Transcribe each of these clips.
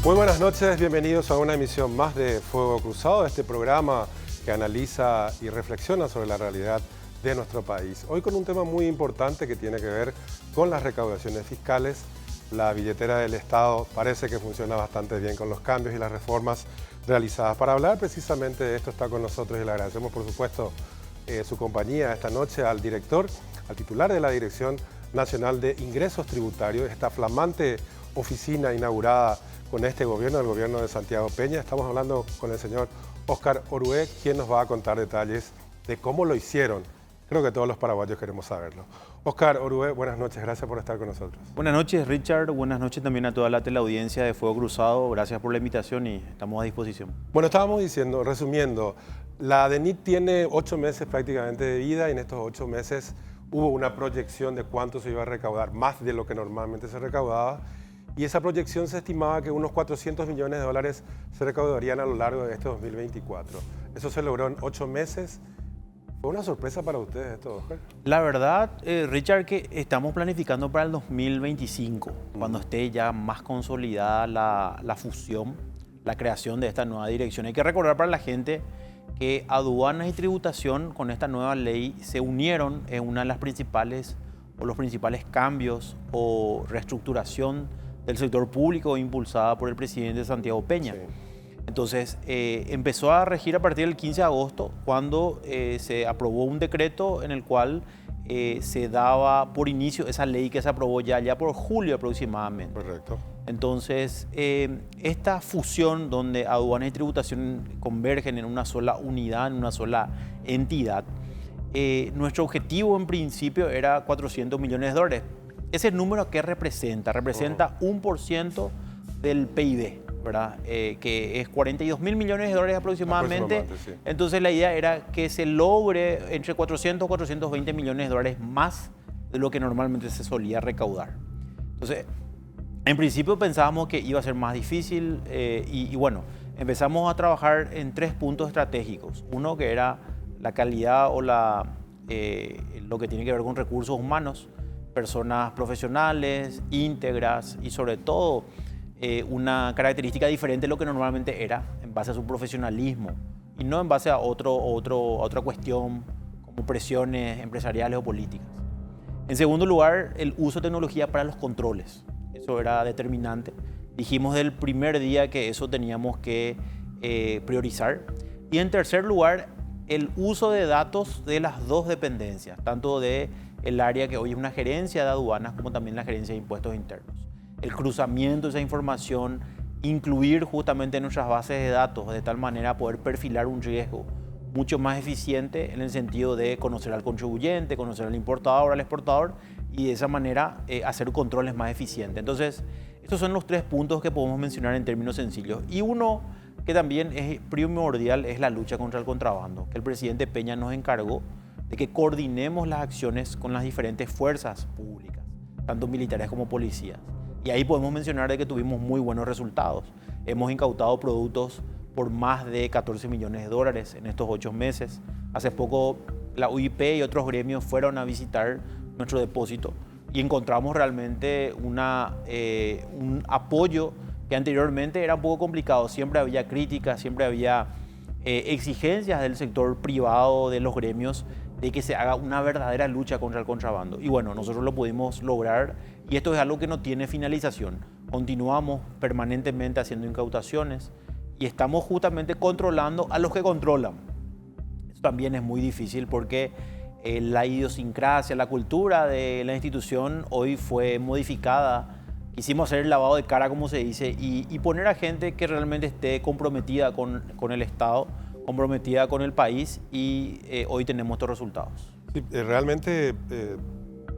Muy buenas noches, bienvenidos a una emisión más de Fuego Cruzado, este programa que analiza y reflexiona sobre la realidad de nuestro país. Hoy con un tema muy importante que tiene que ver con las recaudaciones fiscales. La billetera del Estado parece que funciona bastante bien con los cambios y las reformas realizadas. Para hablar precisamente de esto está con nosotros y le agradecemos por supuesto su compañía esta noche al director, al titular de la Dirección Nacional de Ingresos Tributarios, esta flamante oficina inaugurada con este gobierno, el gobierno de Santiago Peña. Estamos hablando con el señor Óscar Orué, quien nos va a contar detalles de cómo lo hicieron. Creo que todos los paraguayos queremos saberlo. Óscar Orué, buenas noches, gracias por estar con nosotros. Buenas noches, Richard. Buenas noches también a toda la teleaudiencia de Fuego Cruzado. Gracias por la invitación y estamos a disposición. Bueno, estábamos diciendo, resumiendo, la DENIT tiene 8 meses prácticamente de vida y en estos 8 meses hubo una proyección de cuánto se iba a recaudar, más de lo que normalmente se recaudaba. Y esa proyección se estimaba que unos 400 millones de dólares se recaudarían a lo largo de este 2024. Eso se logró en 8 meses. ¿Fue una sorpresa para ustedes esto, Óscar? La verdad, Richard, que estamos planificando para el 2025, cuando esté ya más consolidada la fusión, la creación de esta nueva dirección. Hay que recordar para la gente que aduanas y tributación con esta nueva ley se unieron en una de las principales o los principales cambios o reestructuración del sector público impulsada por el presidente Santiago Peña. Sí. Entonces, empezó a regir a partir del 15 de agosto, cuando se aprobó un decreto en el cual se daba por inicio esa ley que se aprobó ya por julio aproximadamente. Correcto. Entonces, esta fusión donde aduana y tributación convergen en una sola unidad, en una sola entidad, nuestro objetivo en principio era 400 millones de dólares. ¿Ese número qué representa? Representa 1% del PIB, ¿verdad? Que es 42 mil millones de dólares aproximadamente. Sí. Entonces la idea era que se logre entre 400 y 420 millones de dólares más de lo que normalmente se solía recaudar. Entonces, en principio pensábamos que iba a ser más difícil y bueno, empezamos a trabajar en 3 puntos estratégicos. Uno que era la calidad o lo que tiene que ver con recursos humanos, personas profesionales, íntegras y sobre todo una característica diferente de lo que normalmente era en base a su profesionalismo y no en base a otra cuestión como presiones empresariales o políticas. En segundo lugar, el uso de tecnología para los controles. Eso era determinante. Dijimos del primer día que eso teníamos que priorizar. Y en tercer lugar, el uso de datos de las dos dependencias, tanto de el área que hoy es una gerencia de aduanas como también la gerencia de impuestos internos. El cruzamiento de esa información, incluir justamente en nuestras bases de datos de tal manera poder perfilar un riesgo mucho más eficiente en el sentido de conocer al contribuyente, conocer al importador, al exportador y de esa manera hacer controles más eficientes. Entonces, estos son los 3 puntos que podemos mencionar en términos sencillos. Y uno que también es primordial es la lucha contra el contrabando, que el presidente Peña nos encargó de que coordinemos las acciones con las diferentes fuerzas públicas, tanto militares como policías. Y ahí podemos mencionar de que tuvimos muy buenos resultados. Hemos incautado productos por más de 14 millones de dólares en estos 8 meses. Hace poco la UIP y otros gremios fueron a visitar nuestro depósito y encontramos realmente un apoyo que anteriormente era un poco complicado. Siempre había críticas, siempre había exigencias del sector privado, de los gremios, de que se haga una verdadera lucha contra el contrabando. Y bueno, nosotros lo pudimos lograr y esto es algo que no tiene finalización. Continuamos permanentemente haciendo incautaciones y estamos justamente controlando a los que controlan. Eso también es muy difícil porque la idiosincrasia, la cultura de la institución hoy fue modificada. Quisimos hacer el lavado de cara, como se dice, y poner a gente que realmente esté comprometida con el Estado, comprometida con el país y hoy tenemos estos resultados. Sí, realmente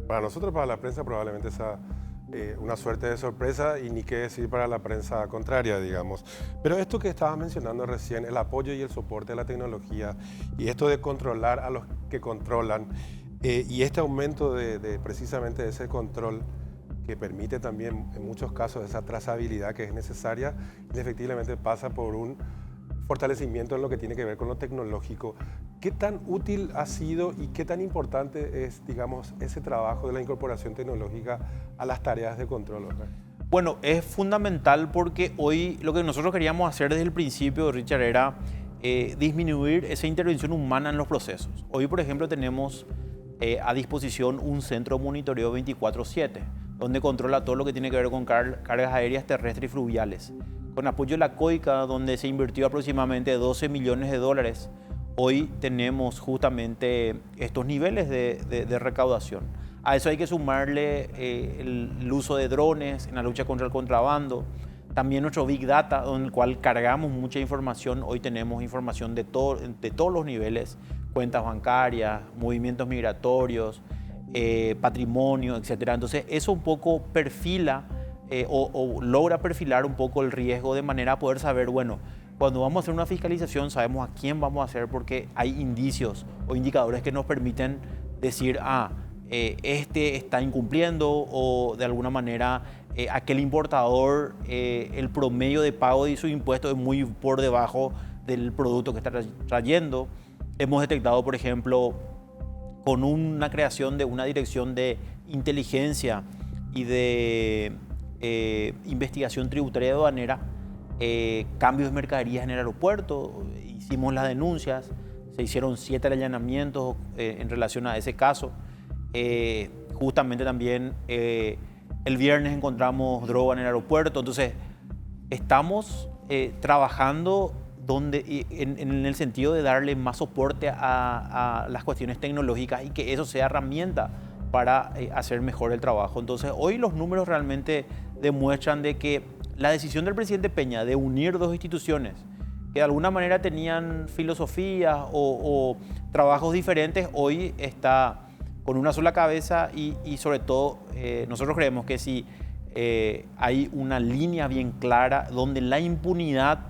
para nosotros, para la prensa, probablemente sea una suerte de sorpresa y ni qué decir para la prensa contraria, digamos. Pero esto que estabas mencionando recién, el apoyo y el soporte de la tecnología y esto de controlar a los que controlan y este aumento de precisamente ese control que permite también en muchos casos esa trazabilidad que es necesaria, efectivamente pasa por un fortalecimiento en lo que tiene que ver con lo tecnológico. ¿Qué tan útil ha sido y qué tan importante es, digamos, ese trabajo de la incorporación tecnológica a las tareas de control? Bueno, es fundamental porque hoy lo que nosotros queríamos hacer desde el principio, Richard, era disminuir esa intervención humana en los procesos. Hoy, por ejemplo, tenemos a disposición un centro de monitoreo 24/7, donde controla todo lo que tiene que ver con cargas aéreas, terrestres y fluviales. Con apoyo de la COICA, donde se invirtió aproximadamente 12 millones de dólares, hoy tenemos justamente estos niveles de recaudación. A eso hay que sumarle el uso de drones en la lucha contra el contrabando. También nuestro Big Data, en el cual cargamos mucha información. Hoy tenemos información de todos los niveles, cuentas bancarias, movimientos migratorios, patrimonio, etc. Entonces, eso un poco perfila o logra perfilar un poco el riesgo de manera a poder saber, bueno, cuando vamos a hacer una fiscalización sabemos a quién vamos a hacer porque hay indicios o indicadores que nos permiten decir, este está incumpliendo o de alguna manera aquel importador, el promedio de pago de sus impuestos es muy por debajo del producto que está trayendo. Hemos detectado, por ejemplo, con una creación de una dirección de inteligencia y de investigación tributaria y aduanera, cambios de mercaderías en el aeropuerto, hicimos las denuncias, se hicieron 7 allanamientos en relación a ese caso. Justamente también el viernes encontramos droga en el aeropuerto, entonces estamos trabajando en el sentido de darle más soporte a las cuestiones tecnológicas y que eso sea herramienta para hacer mejor el trabajo. Entonces hoy los números realmente demuestran de que la decisión del presidente Peña de unir dos instituciones que de alguna manera tenían filosofías o trabajos diferentes, hoy está con una sola cabeza y sobre todo nosotros creemos que si hay una línea bien clara donde la impunidad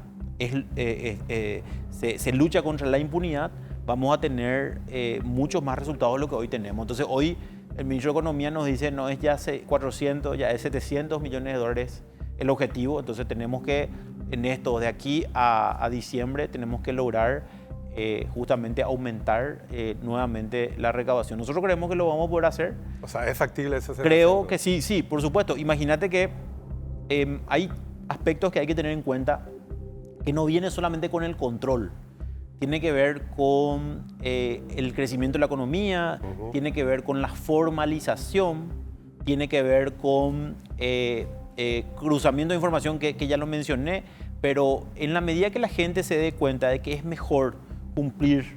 se lucha contra la impunidad, vamos a tener muchos más resultados de lo que hoy tenemos. Entonces hoy el ministro de Economía nos dice no es ya 400, ya es 700 millones de dólares el objetivo, entonces tenemos que en esto de aquí a diciembre tenemos que lograr justamente aumentar nuevamente la recaudación. Nosotros creemos que lo vamos a poder hacer. O sea, ¿es factible eso? Creo que sí, sí, por supuesto. Imagínate que hay aspectos que hay que tener en cuenta que no viene solamente con el control. Tiene que ver con el crecimiento de la economía, tiene que ver con la formalización, tiene que ver con cruzamiento de información que ya lo mencioné, pero en la medida que la gente se dé cuenta de que es mejor cumplir,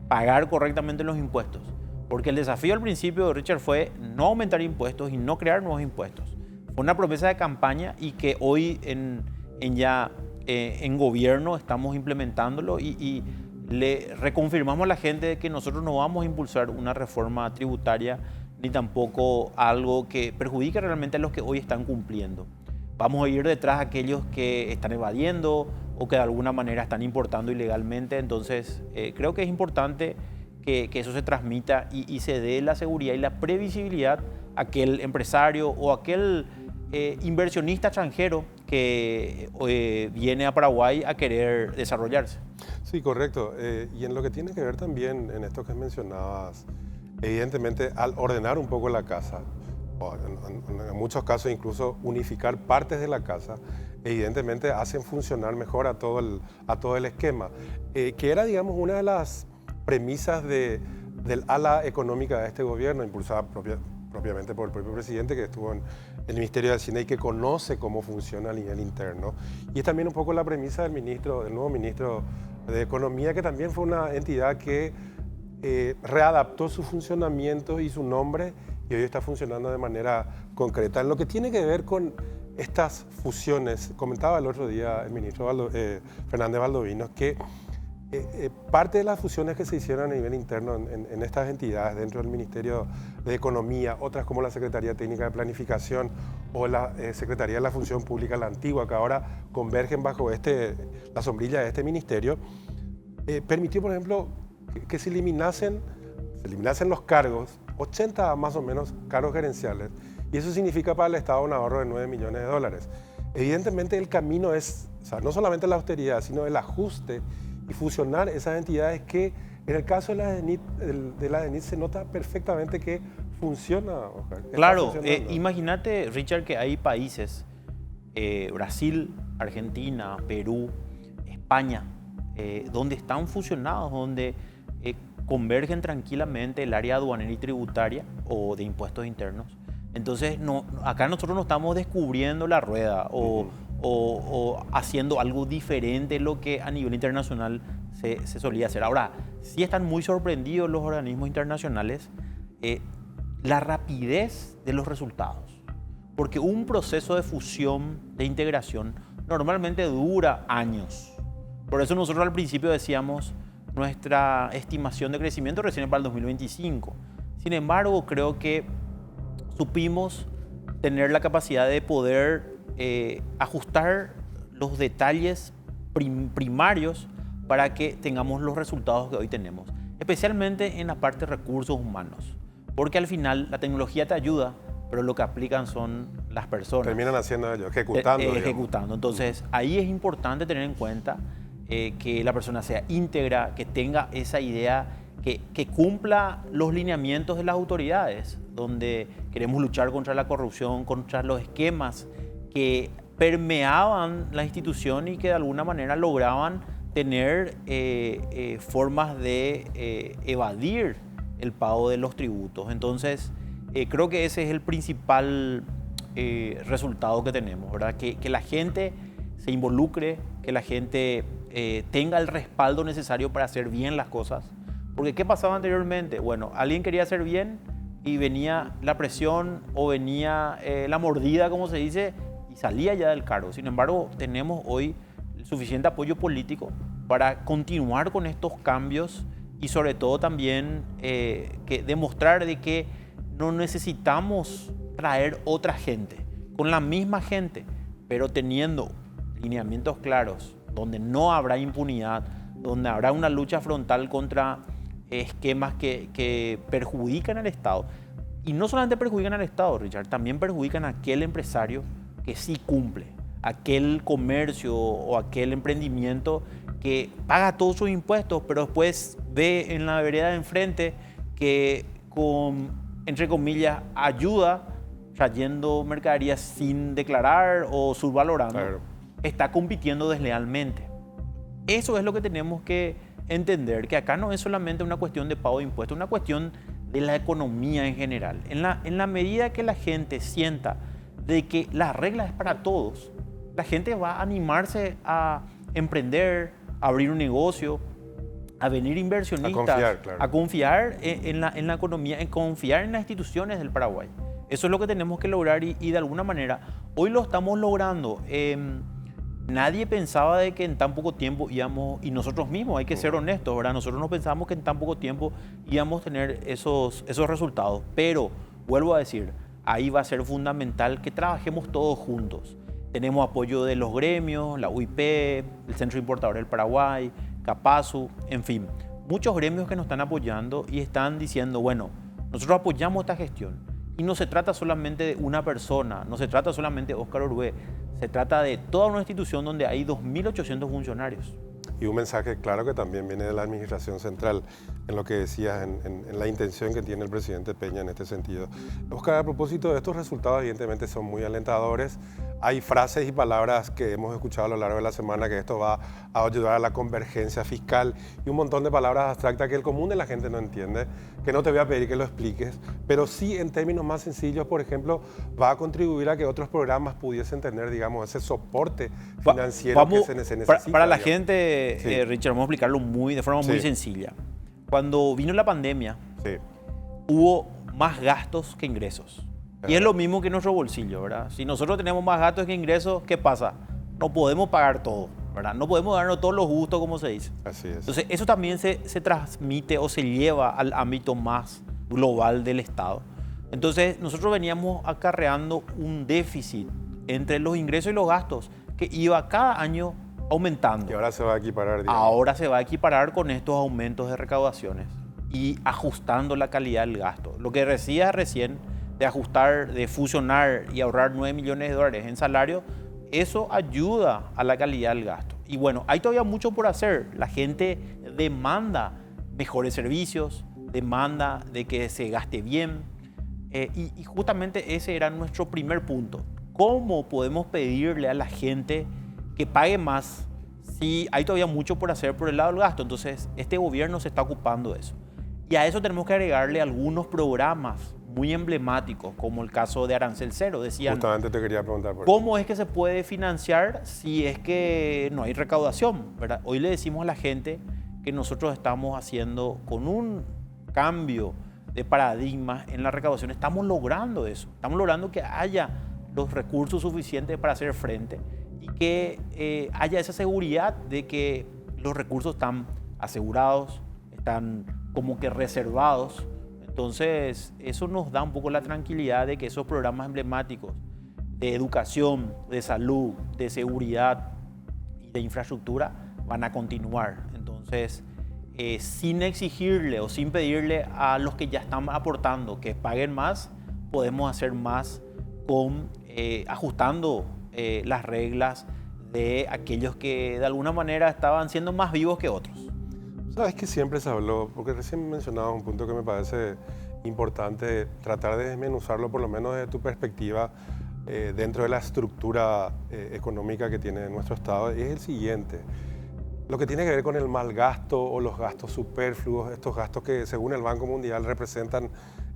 pagar correctamente los impuestos, porque el desafío al principio, Richard, fue no aumentar impuestos y no crear nuevos impuestos. Fue una promesa de campaña y que hoy en gobierno estamos implementándolo y le reconfirmamos a la gente de que nosotros no vamos a impulsar una reforma tributaria ni tampoco algo que perjudique realmente a los que hoy están cumpliendo. Vamos a ir detrás de aquellos que están evadiendo o que de alguna manera están importando ilegalmente. Entonces, creo que es importante que eso se transmita y se dé la seguridad y la previsibilidad a aquel empresario o aquel inversionista extranjero que viene a Paraguay a querer desarrollarse. Sí, correcto. Y en lo que tiene que ver también en esto que mencionabas, evidentemente al ordenar un poco la casa, o en muchos casos incluso unificar partes de la casa, evidentemente hacen funcionar mejor a todo el esquema, que era, digamos, una de las premisas del ala económica de este gobierno, impulsada propiamente por el propio presidente que estuvo en el Ministerio de Hacienda y que conoce cómo funciona a nivel interno. Y es también un poco la premisa del nuevo ministro de Economía, que también fue una entidad que readaptó su funcionamiento y su nombre y hoy está funcionando de manera concreta. En lo que tiene que ver con estas fusiones, comentaba el otro día el ministro Fernández Valdovinos que parte de las fusiones que se hicieron a nivel interno en estas entidades dentro del Ministerio de Economía, otras como la Secretaría Técnica de Planificación o la Secretaría de la Función Pública, la antigua, que ahora convergen bajo la sombrilla de este ministerio, permitió, por ejemplo, que se eliminasen los cargos, 80 más o menos cargos gerenciales, y eso significa para el Estado un ahorro de 9 millones de dólares. Evidentemente el camino es, o sea, no solamente la austeridad, sino el ajuste y fusionar esas entidades que en el caso de la DENIT se nota perfectamente que funciona, Oscar. Claro, imagínate, Richard, que hay países Brasil, Argentina, Perú, España, donde están fusionados, donde convergen tranquilamente el área aduanera y tributaria o de impuestos internos. Entonces, acá nosotros no estamos descubriendo la rueda o haciendo algo diferente de lo que a nivel internacional se solía hacer. Ahora, sí están muy sorprendidos los organismos internacionales la rapidez de los resultados. Porque un proceso de fusión, de integración, normalmente dura años. Por eso nosotros al principio decíamos nuestra estimación de crecimiento recién es para el 2025. Sin embargo, creo que supimos tener la capacidad de poder ajustar los detalles primarios para que tengamos los resultados que hoy tenemos, especialmente en la parte de recursos humanos, porque al final la tecnología te ayuda, pero lo que aplican son las personas. Terminan haciendo ellos, ejecutando. Ejecutando. Entonces, ahí es importante tener en cuenta que la persona sea íntegra, que tenga esa idea, que cumpla los lineamientos de las autoridades, donde queremos luchar contra la corrupción, contra los esquemas que permeaban la institución y que de alguna manera lograban tener formas de evadir el pago de los tributos. Entonces, creo que ese es el principal resultado que tenemos, ¿verdad? Que la gente se involucre, que la gente tenga el respaldo necesario para hacer bien las cosas. Porque ¿qué pasaba anteriormente? Bueno, alguien quería hacer bien y venía la presión o venía la mordida, como se dice, y salía ya del cargo. Sin embargo, tenemos hoy el suficiente apoyo político para continuar con estos cambios y sobre todo también que demostrar de que no necesitamos traer otra gente, con la misma gente, pero teniendo lineamientos claros, donde no habrá impunidad, donde habrá una lucha frontal contra esquemas que perjudican al Estado. Y no solamente perjudican al Estado, Richard, también perjudican a aquel empresario que sí cumple, aquel comercio o aquel emprendimiento que paga todos sus impuestos, pero después ve en la vereda de enfrente que con, entre comillas, ayuda trayendo mercaderías sin declarar o subvalorando, claro, está compitiendo deslealmente. Eso es lo que tenemos que entender, que acá no es solamente una cuestión de pago de impuestos, es una cuestión de la economía en general. En la medida que la gente sienta de que la regla es para todos, la gente va a animarse a emprender, a abrir un negocio, a venir inversionistas, a confiar en la economía, en confiar en las instituciones del Paraguay. Eso es lo que tenemos que lograr y de alguna manera hoy lo estamos logrando. Nadie pensaba de que en tan poco tiempo íbamos, y nosotros mismos, hay que ser honestos, ¿verdad? Nosotros no pensábamos que en tan poco tiempo íbamos a tener esos resultados. Pero, vuelvo a decir, ahí va a ser fundamental que trabajemos todos juntos. Tenemos apoyo de los gremios, la UIP, el Centro Importador del Paraguay, Capasu, en fin. Muchos gremios que nos están apoyando y están diciendo, bueno, nosotros apoyamos esta gestión. Y no se trata solamente de una persona, no se trata solamente de Óscar Orué, se trata de toda una institución donde hay 2.800 funcionarios. Y un mensaje claro que también viene de la Administración Central, en lo que decías, en la intención que tiene el presidente Peña en este sentido. Óscar, a propósito de estos resultados, evidentemente son muy alentadores. Hay frases y palabras que hemos escuchado a lo largo de la semana que esto va a ayudar a la convergencia fiscal y un montón de palabras abstractas que el común de la gente no entiende, que no te voy a pedir que lo expliques, pero sí en términos más sencillos, por ejemplo, va a contribuir a que otros programas pudiesen tener, digamos, ese soporte financiero que se necesita. Para la gente, sí. Richard, vamos a explicarlo de forma muy sencilla. Cuando vino la pandemia, hubo más gastos que ingresos. Y es lo mismo que en nuestro bolsillo, ¿verdad? Si nosotros tenemos más gastos que ingresos, ¿qué pasa? No podemos pagar todo, ¿verdad? No podemos darnos todos los gustos, como se dice. Así es. Entonces, eso también se transmite o se lleva al ámbito más global del Estado. Entonces, nosotros veníamos acarreando un déficit entre los ingresos y los gastos que iba cada año aumentando. Y ahora se va a equiparar, digamos. Ahora se va a equiparar con estos aumentos de recaudaciones y ajustando la calidad del gasto. Lo que decía recién de ajustar, de fusionar y ahorrar 9 millones de dólares en salario, eso ayuda a la calidad del gasto. Y bueno, hay todavía mucho por hacer. La gente demanda mejores servicios, demanda de que se gaste bien. Y justamente ese era nuestro primer punto. ¿cómo podemos pedirle a la gente que pague más si hay todavía mucho por hacer por el lado del gasto? Entonces, este gobierno se está ocupando de eso. Y a eso tenemos que agregarle algunos programas muy emblemáticos, como el caso de Arancel Cero. Decían, justamente te quería preguntar por ¿cómo es que se puede financiar si es que no hay recaudación? ¿Verdad? Hoy le decimos a la gente que nosotros estamos haciendo con un cambio de paradigma en la recaudación. Estamos logrando eso. Estamos logrando que haya los recursos suficientes para hacer frente y que haya esa seguridad de que los recursos están asegurados, están como que reservados. Entonces, eso nos da un poco la tranquilidad de que esos programas emblemáticos de educación, de salud, de seguridad y de infraestructura van a continuar. Entonces, sin exigirle o sin pedirle a los que ya están aportando que paguen más, podemos hacer más con ajustando las reglas de aquellos que de alguna manera estaban siendo más vivos que otros. Sabes que siempre se habló, porque recién mencionabas un punto que me parece importante, tratar de desmenuzarlo por lo menos desde tu perspectiva dentro de la estructura económica que tiene nuestro Estado, es el siguiente. Lo que tiene que ver con el mal gasto o los gastos superfluos, estos gastos que según el Banco Mundial representan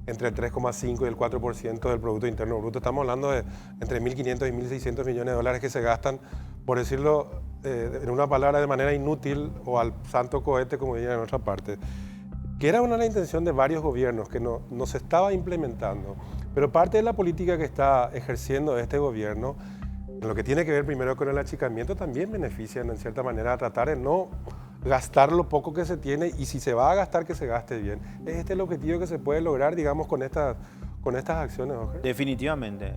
entre el 3,5 y el 4% del Producto Interno Bruto. Estamos hablando de entre 1.500 y 1.600 millones de dólares que se gastan, por decirlo en una palabra, de manera inútil o al santo cohete, como dirían en otra parte, que era una de las intenciones de varios gobiernos que no se estaba implementando. Pero parte de la política que está ejerciendo este gobierno, en lo que tiene que ver primero con el achicamiento, también benefician en cierta manera a tratar de no gastar lo poco que se tiene, y si se va a gastar, que se gaste bien. ¿Es este el objetivo que se puede lograr, digamos, con estas acciones, Oscar? Definitivamente.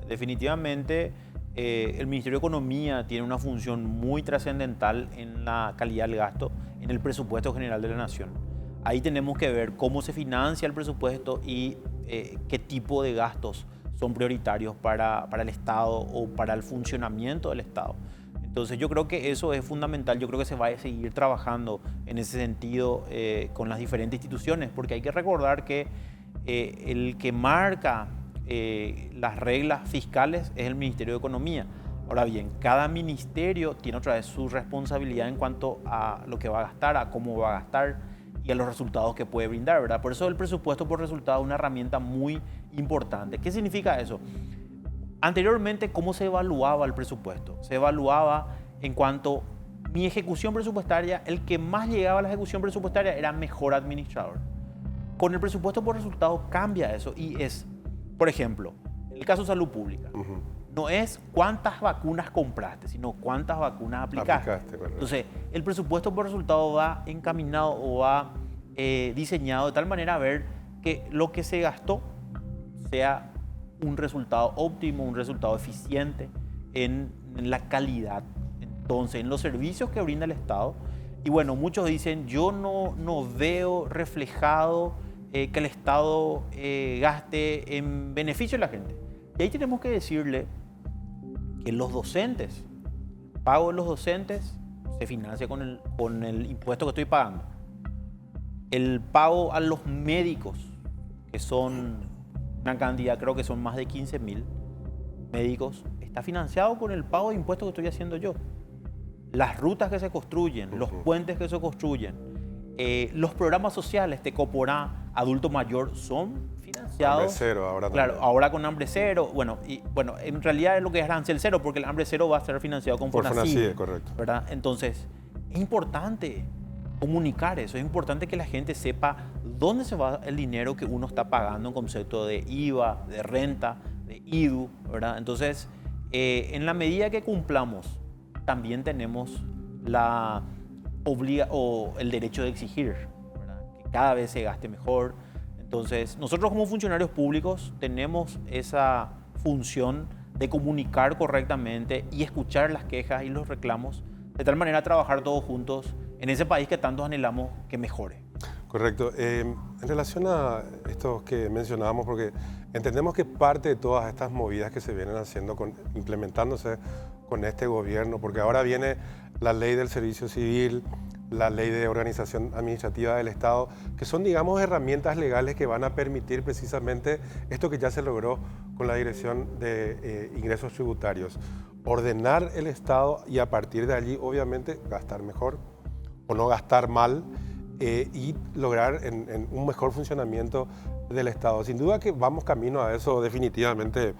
El Ministerio de Economía tiene una función muy trascendental en la calidad del gasto en el presupuesto general de la Nación. Ahí tenemos que ver cómo se financia el presupuesto y qué tipo de gastos son prioritarios para el Estado o para el funcionamiento del Estado. Entonces yo creo que eso es fundamental. Yo creo que se va a seguir trabajando en ese sentido con las diferentes instituciones, porque hay que recordar que el que marca las reglas fiscales es el Ministerio de Economía. Ahora bien, cada ministerio tiene otra vez su responsabilidad en cuanto a lo que va a gastar, a cómo va a gastar y a los resultados que puede brindar, ¿verdad? Por eso el presupuesto por resultado es una herramienta muy importante. ¿Qué significa eso? Anteriormente, ¿cómo se evaluaba el presupuesto? Se evaluaba en cuanto a mi ejecución presupuestaria. El que más llegaba a la ejecución presupuestaria era mejor administrador. Con el presupuesto por resultado cambia eso y es, por ejemplo, en el caso de salud pública, no es cuántas vacunas compraste, sino cuántas vacunas aplicaste. Entonces, el presupuesto por resultado va encaminado o va diseñado de tal manera a ver que lo que se gastó sea un resultado óptimo, un resultado eficiente en la calidad, entonces, en los servicios que brinda el Estado. Y bueno, muchos dicen, yo no veo reflejado que el Estado gaste en beneficio de la gente. Y ahí tenemos que decirle que los docentes, el pago de los docentes se financia con el impuesto que estoy pagando. El pago a los médicos, que son una cantidad, creo que son más de 15.000 médicos, está financiado con el pago de impuestos que estoy haciendo yo. Las rutas que se construyen, los puentes que se construyen, los programas sociales de Coporá, adulto mayor, son financiados. Hambre Cero ahora claro, también. ahora con Hambre Cero. Bueno, en realidad es lo que es Arancel Cero, porque el Hambre Cero va a ser financiado con FONACYDE, correcto. ¿verdad? Entonces, es importante comunicar eso, es importante que la gente sepa dónde se va el dinero que uno está pagando en concepto de IVA, de renta, de IDU, ¿verdad? Entonces, en la medida que cumplamos, también tenemos el derecho de exigir, ¿verdad? Que cada vez se gaste mejor. Entonces, nosotros como funcionarios públicos tenemos esa función de comunicar correctamente y escuchar las quejas y los reclamos, de tal manera trabajar todos juntos en ese país que tantos anhelamos que mejore. Correcto. En relación a esto que mencionábamos, porque entendemos que parte de todas estas movidas que se vienen haciendo, implementándose con este gobierno, porque ahora viene la ley del servicio civil, la ley de organización administrativa del Estado, que son, digamos, herramientas legales que van a permitir precisamente esto que ya se logró con la Dirección de Ingresos Tributarios. Ordenar el Estado y a partir de allí, obviamente, gastar mejor o no gastar mal y lograr en un mejor funcionamiento del Estado. Sin duda que vamos camino a eso definitivamente,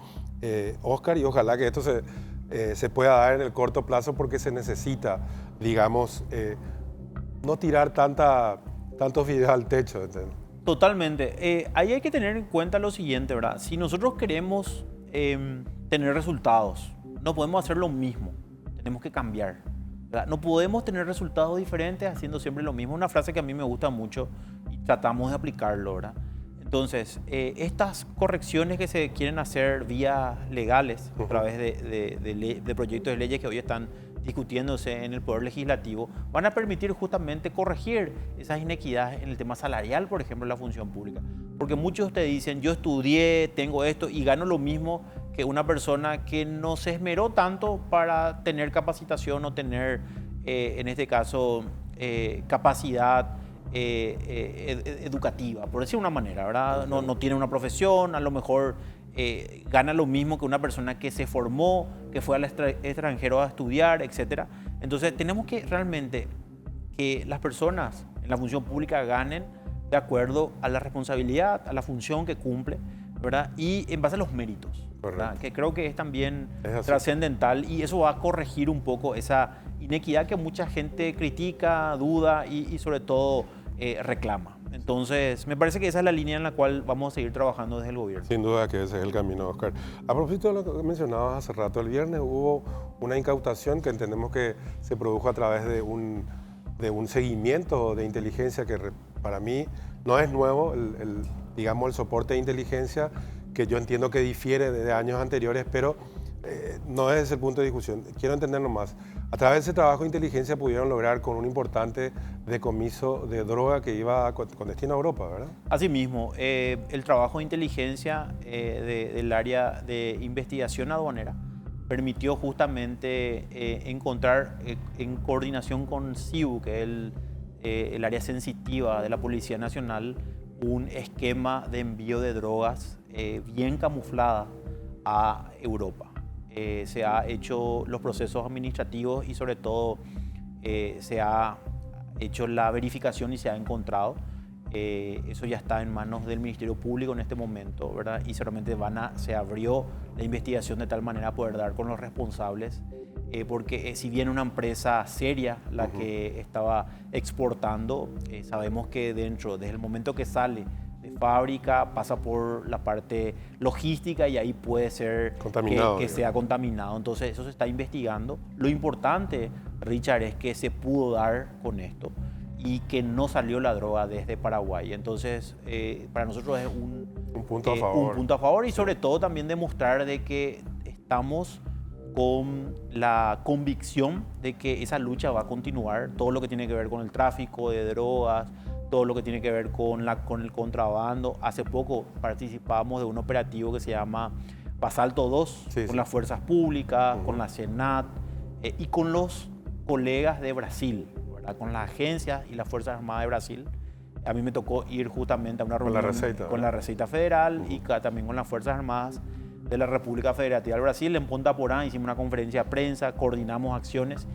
Oscar, y ojalá que esto se pueda dar en el corto plazo porque se necesita, digamos, no tirar tantos videos al techo. ¿Entiendes? Totalmente. Ahí hay que tener en cuenta lo siguiente, ¿verdad? Si nosotros queremos tener resultados, no podemos hacer lo mismo, tenemos que cambiar, ¿verdad? No podemos tener resultados diferentes haciendo siempre lo mismo. Una frase que a mí me gusta mucho y tratamos de aplicarlo, ¿verdad? Entonces, estas correcciones que se quieren hacer vía legales, a través de proyectos de leyes que hoy están discutiéndose en el Poder Legislativo, van a permitir justamente corregir esas inequidades en el tema salarial, por ejemplo, en la función pública. Porque muchos te dicen, yo estudié, tengo esto y gano lo mismo que una persona que no se esmeró tanto para tener capacitación o tener, en este caso, capacidad educativa, por decir una manera, ¿verdad? No tiene una profesión, a lo mejor gana lo mismo que una persona que se formó, que fue al extranjero a estudiar, etc. Entonces tenemos que realmente que las personas en la función pública ganen de acuerdo a la responsabilidad, a la función que cumple, ¿verdad? Y en base a los méritos, ¿verdad? Que creo que es también trascendental y eso va a corregir un poco esa inequidad que mucha gente critica, duda y sobre todo reclama. Entonces, me parece que esa es la línea en la cual vamos a seguir trabajando desde el gobierno. Sin duda que ese es el camino, Oscar. A propósito de lo que mencionabas hace rato, el viernes hubo una incautación que entendemos que se produjo a través de un seguimiento de inteligencia que para mí no es nuevo, digamos el soporte de inteligencia que yo entiendo que difiere de años anteriores, pero no es el punto de discusión. Quiero entenderlo más. A través de ese trabajo de inteligencia pudieron lograr con un importante decomiso de droga que iba con destino a Europa, ¿verdad? Asimismo, el trabajo de inteligencia del área de investigación aduanera permitió justamente encontrar en coordinación con CIU, que es el área sensitiva de la Policía Nacional, un esquema de envío de drogas bien camuflada a Europa. Se ha hecho los procesos administrativos y sobre todo se ha hecho la verificación y se ha encontrado. Eso ya está en manos del Ministerio Público en este momento, ¿verdad? Y seguramente se abrió la investigación de tal manera a poder dar con los responsables, porque si bien una empresa seria la que estaba exportando, sabemos que desde el momento que sale de fábrica, pasa por la parte logística y ahí puede ser que sea contaminado. Entonces eso se está investigando. Lo importante, Richard, es que se pudo dar con esto y que no salió la droga desde Paraguay. Entonces para nosotros es un punto a favor y sobre todo también demostrar de que estamos con la convicción de que esa lucha va a continuar, todo lo que tiene que ver con el tráfico de drogas, todo lo que tiene que ver con el contrabando. Hace poco participamos de un operativo que se llama Basalto 2, con las fuerzas públicas, con la Senat y con los colegas de Brasil, ¿verdad? Con las agencias y las Fuerzas Armadas de Brasil. A mí me tocó ir justamente a una reunión con la Receita Federal y también con las Fuerzas Armadas de la República Federativa del Brasil. En Punta Porá hicimos una conferencia de prensa, coordinamos acciones.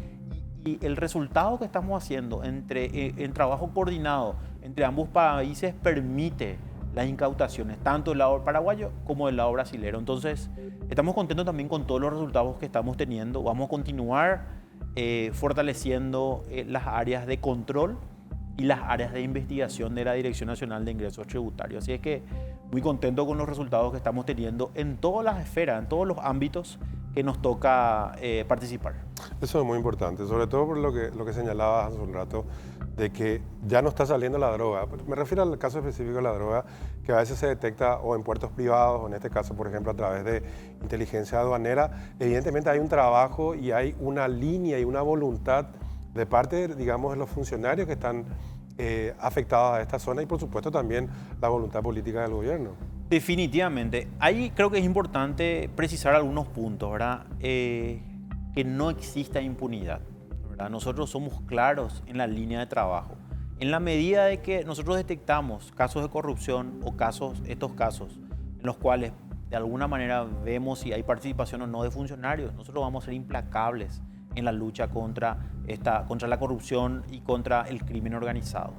Y el resultado que estamos haciendo en trabajo coordinado entre ambos países permite las incautaciones, tanto del lado paraguayo como del lado brasilero. Entonces, estamos contentos también con todos los resultados que estamos teniendo. Vamos a continuar fortaleciendo las áreas de control y las áreas de investigación de la Dirección Nacional de Ingresos Tributarios. Así es que muy contento con los resultados que estamos teniendo en todas las esferas, en todos los ámbitos que nos toca participar. Eso es muy importante, sobre todo por lo que señalabas hace un rato, de que ya no está saliendo la droga. Me refiero al caso específico de la droga, que a veces se detecta o en puertos privados, o en este caso, por ejemplo, a través de inteligencia aduanera. Evidentemente hay un trabajo y hay una línea y una voluntad de parte, digamos, de los funcionarios que están afectados a esta zona y, por supuesto, también la voluntad política del gobierno. Definitivamente. Ahí creo que es importante precisar algunos puntos, ¿verdad? Que no exista impunidad, ¿verdad? Nosotros somos claros en la línea de trabajo. En la medida de que nosotros detectamos casos de corrupción o estos casos en los cuales de alguna manera vemos si hay participación o no de funcionarios, nosotros vamos a ser implacables en la lucha contra la corrupción y contra el crimen organizado.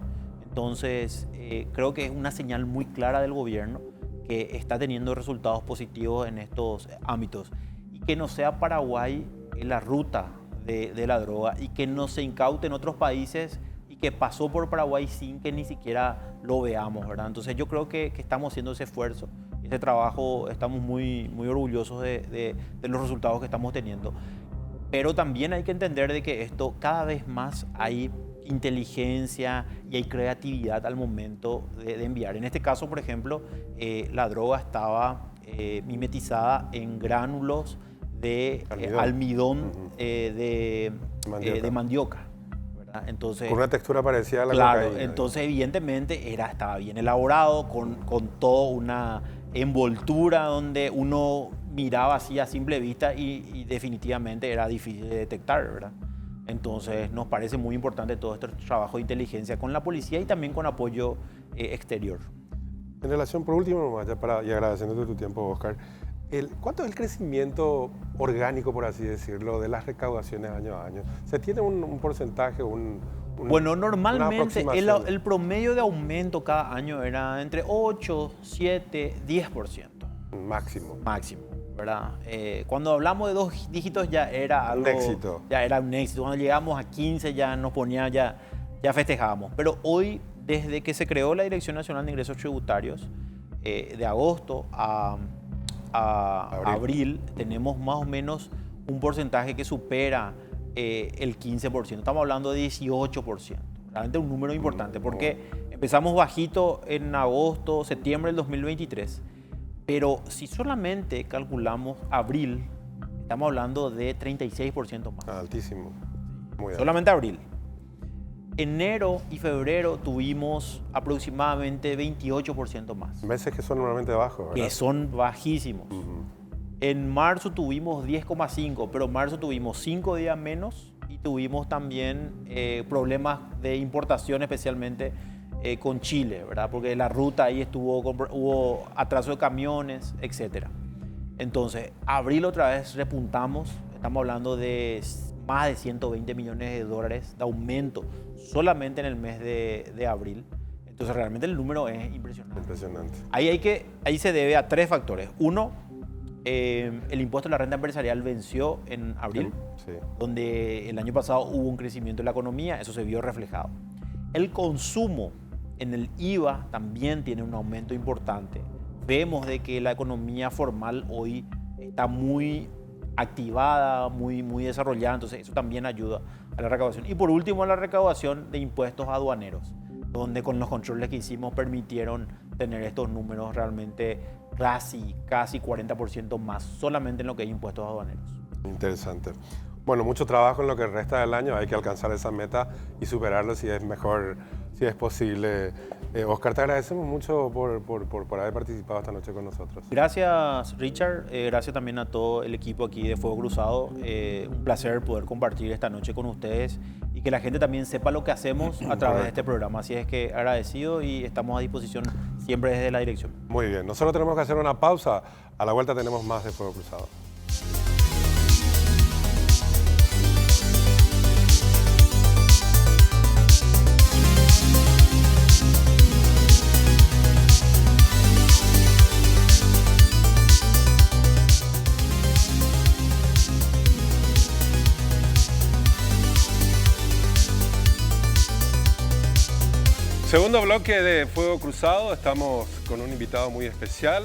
Entonces, creo que es una señal muy clara del gobierno que está teniendo resultados positivos en estos ámbitos y que no sea Paraguay la ruta de la droga y que no se incaute en otros países y que pasó por Paraguay sin que ni siquiera lo veamos, ¿verdad? Entonces yo creo que estamos haciendo ese esfuerzo, ese trabajo, estamos muy, muy orgullosos de los resultados que estamos teniendo. Pero también hay que entender de que esto cada vez más hay inteligencia y hay creatividad al momento de enviar. En este caso, por ejemplo, la droga estaba mimetizada en gránulos de almidón de mandioca. ¿Verdad? Entonces, con una textura parecida a la claro, cocaína. entonces evidentemente estaba bien elaborado, con toda una envoltura donde uno miraba así a simple vista y definitivamente era difícil de detectar, ¿verdad? Entonces nos parece muy importante todo este trabajo de inteligencia con la policía y también con apoyo exterior. En relación, por último, nomás, y agradeciéndote tu tiempo, Oscar, ¿cuánto es el crecimiento orgánico, por así decirlo, de las recaudaciones año a año? ¿Se tiene un porcentaje, bueno, normalmente el promedio de aumento cada año era entre 8, 7, 10%. Máximo. Máximo, ¿verdad? Cuando hablamos de 2 dígitos ya era algo... Un éxito. Ya era un éxito. Cuando llegamos a 15 ya nos ponía, ya festejábamos. Pero hoy, desde que se creó la Dirección Nacional de Ingresos Tributarios, de agosto a abril, tenemos más o menos un porcentaje que supera el 15%. Estamos hablando de 18%. Realmente un número importante porque empezamos bajito en agosto, septiembre del 2023. Pero si solamente calculamos abril, estamos hablando de 36% más. Altísimo. Muy alto. Solamente abril. Enero y febrero tuvimos aproximadamente 28% más. Meses que son normalmente bajos, ¿verdad? Que son bajísimos. En marzo tuvimos 10,5, pero en marzo tuvimos 5 días menos y tuvimos también problemas de importación, especialmente con Chile, ¿verdad? Porque la ruta ahí hubo atraso de camiones, etc. Entonces, abril otra vez repuntamos, estamos hablando de más de 120 millones de dólares de aumento solamente en el mes de abril. Entonces, realmente el número es impresionante. Impresionante. Ahí se debe a 3 factores. Uno, el impuesto a la renta empresarial venció en abril, Sí. donde el año pasado hubo un crecimiento de la economía, eso se vio reflejado. El consumo en el IVA también tiene un aumento importante. Vemos de que la economía formal hoy está muy activada, muy desarrollada, entonces eso también ayuda a la recaudación. Y por último, la recaudación de impuestos aduaneros, donde con los controles que hicimos permitieron tener estos números realmente casi 40% más, solamente en lo que hay impuestos aduaneros. Interesante. Bueno, mucho trabajo en lo que resta del año, hay que alcanzar esa meta y superarlo si es mejor, si es posible. Oscar, te agradecemos mucho por haber participado esta noche con nosotros. Gracias, Richard. Gracias también a todo el equipo aquí de Fuego Cruzado. Un placer poder compartir esta noche con ustedes y que la gente también sepa lo que hacemos a través de este programa. Así es que agradecido y estamos a disposición siempre desde la dirección. Muy bien, nosotros tenemos que hacer una pausa. A la vuelta tenemos más de Fuego Cruzado. Segundo bloque de Fuego Cruzado, estamos con un invitado muy especial,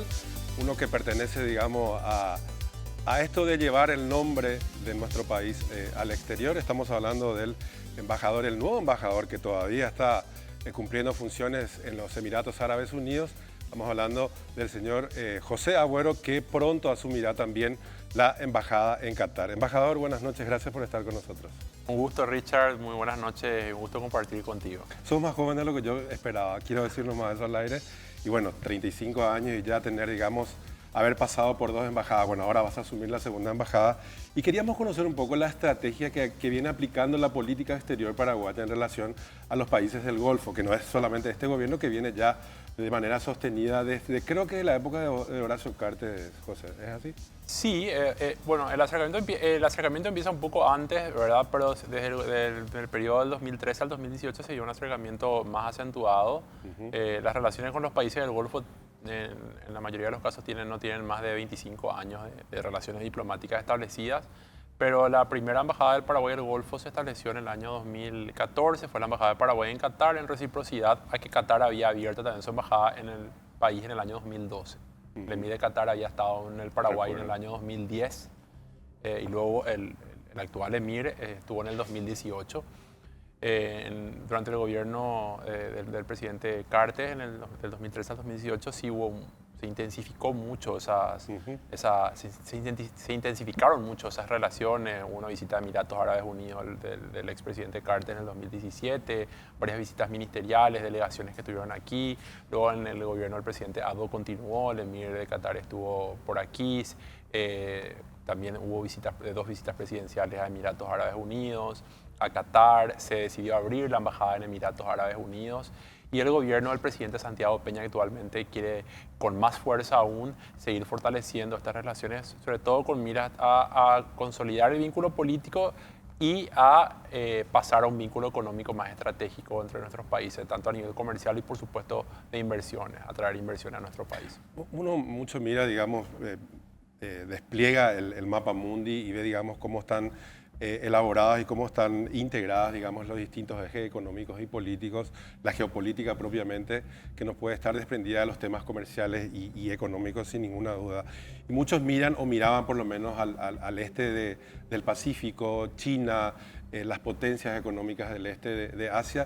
uno que pertenece, digamos, a esto de llevar el nombre de nuestro país al exterior. Estamos hablando del embajador, el nuevo embajador que todavía está cumpliendo funciones en los Emiratos Árabes Unidos. Estamos hablando del señor José Agüero, que pronto asumirá también la embajada en Qatar. Embajador, buenas noches, gracias por estar con nosotros. Un gusto, Richard, muy buenas noches, un gusto compartir contigo. Sos más joven de lo que yo esperaba, quiero decir nomás eso al aire. Y bueno, 35 años y ya tener, digamos, haber pasado por 2 embajadas. Bueno, ahora vas a asumir la segunda embajada. Y queríamos conocer un poco la estrategia que viene aplicando la política exterior paraguaya en relación a los países del Golfo, que no es solamente este gobierno que viene ya de manera sostenida desde, creo que de la época de Horacio Cartes, José, ¿es así? Sí, bueno, el acercamiento empieza un poco antes, ¿verdad? Pero desde el periodo del 2013 al 2018 se dio un acercamiento más acentuado. Las relaciones con los países del Golfo, en la mayoría de los casos, no tienen más de 25 años de relaciones diplomáticas establecidas. Pero la primera embajada del Paraguay del Golfo se estableció en el año 2014, fue la embajada de Paraguay en Qatar, en reciprocidad a que Qatar había abierto también su embajada en el país en el año 2012. El emir de Qatar había estado en el Paraguay en el año 2010 y luego el actual emir estuvo en el 2018. Durante el gobierno del presidente Cartes, del 2013 al 2018, sí se intensificó mucho se intensificaron mucho esas relaciones. Hubo una visita a Emiratos Árabes Unidos del expresidente Carter en el 2017, varias visitas ministeriales, delegaciones que estuvieron aquí. Luego en el gobierno del presidente Abdo continuó, el emir de Qatar estuvo por aquí. También hubo dos visitas presidenciales a Emiratos Árabes Unidos, a Qatar. Se decidió abrir la embajada en Emiratos Árabes Unidos. Y el gobierno del presidente Santiago Peña actualmente quiere, con más fuerza aún, seguir fortaleciendo estas relaciones, sobre todo con miras a consolidar el vínculo político y a pasar a un vínculo económico más estratégico entre nuestros países, tanto a nivel comercial y, por supuesto, de inversiones, atraer inversiones a nuestro país. Uno mucho mira, digamos, despliega el mapa mundi y ve, digamos, cómo están elaboradas y cómo están integradas, digamos, los distintos ejes económicos y políticos, la geopolítica propiamente, que nos puede estar desprendida de los temas comerciales y económicos sin ninguna duda. Y muchos miran o miraban por lo menos al este del Pacífico, China, las potencias económicas del este de Asia,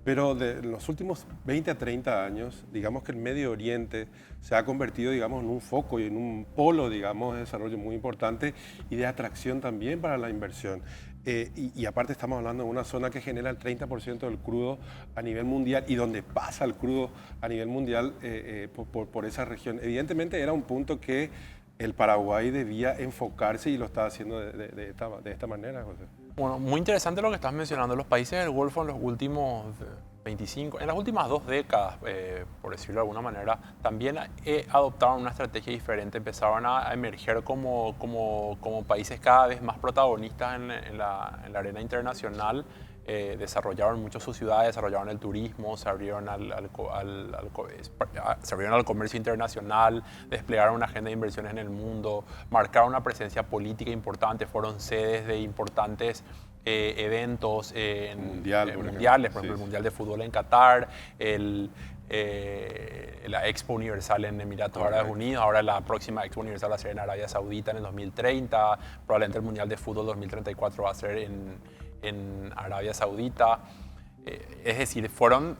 pero en los últimos 20 a 30 años, digamos que el Medio Oriente se ha convertido, digamos, en un foco y en un polo, digamos, de desarrollo muy importante y de atracción también para la inversión. Y aparte estamos hablando de una zona que genera el 30% del crudo a nivel mundial y donde pasa el crudo a nivel mundial por esa región. Evidentemente era un punto que el Paraguay debía enfocarse y lo está haciendo de esta manera, José. Bueno, muy interesante lo que estás mencionando. Los países del Golfo en los últimos 25, en las últimas 2 décadas, por decirlo de alguna manera, también adoptaron una estrategia diferente. Empezaron a emerger como países cada vez más protagonistas en la arena internacional. Desarrollaron mucho sus ciudades, desarrollaron el turismo, se abrieron al comercio internacional, desplegaron una agenda de inversiones en el mundo, marcaron una presencia política importante, fueron sedes de importantes eventos mundiales, por ejemplo, el Mundial de Fútbol en Qatar, la Expo Universal en Emiratos Árabes Unidos, ahora la próxima Expo Universal va a ser en Arabia Saudita en el 2030, probablemente el Mundial de Fútbol 2034 va a ser en Arabia Saudita. Es decir, fueron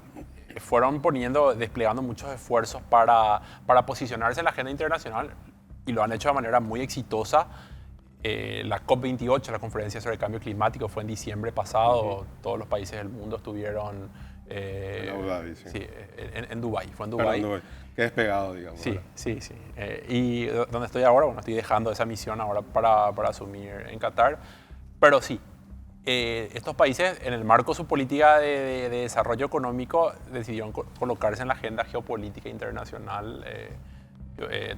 desplegando muchos esfuerzos para posicionarse en la agenda internacional y lo han hecho de manera muy exitosa. La COP28, la conferencia sobre el cambio climático, fue en diciembre pasado. Todos los países del mundo estuvieron en Abu Dhabi, sí. Sí, en Dubái, fue en Dubái. Qué despegado, digamos. Sí, sí, sí. Y donde estoy ahora, bueno, estoy dejando esa misión ahora para asumir en Qatar, pero sí. Estos países, en el marco de su política de desarrollo económico, decidieron colocarse en la agenda geopolítica internacional.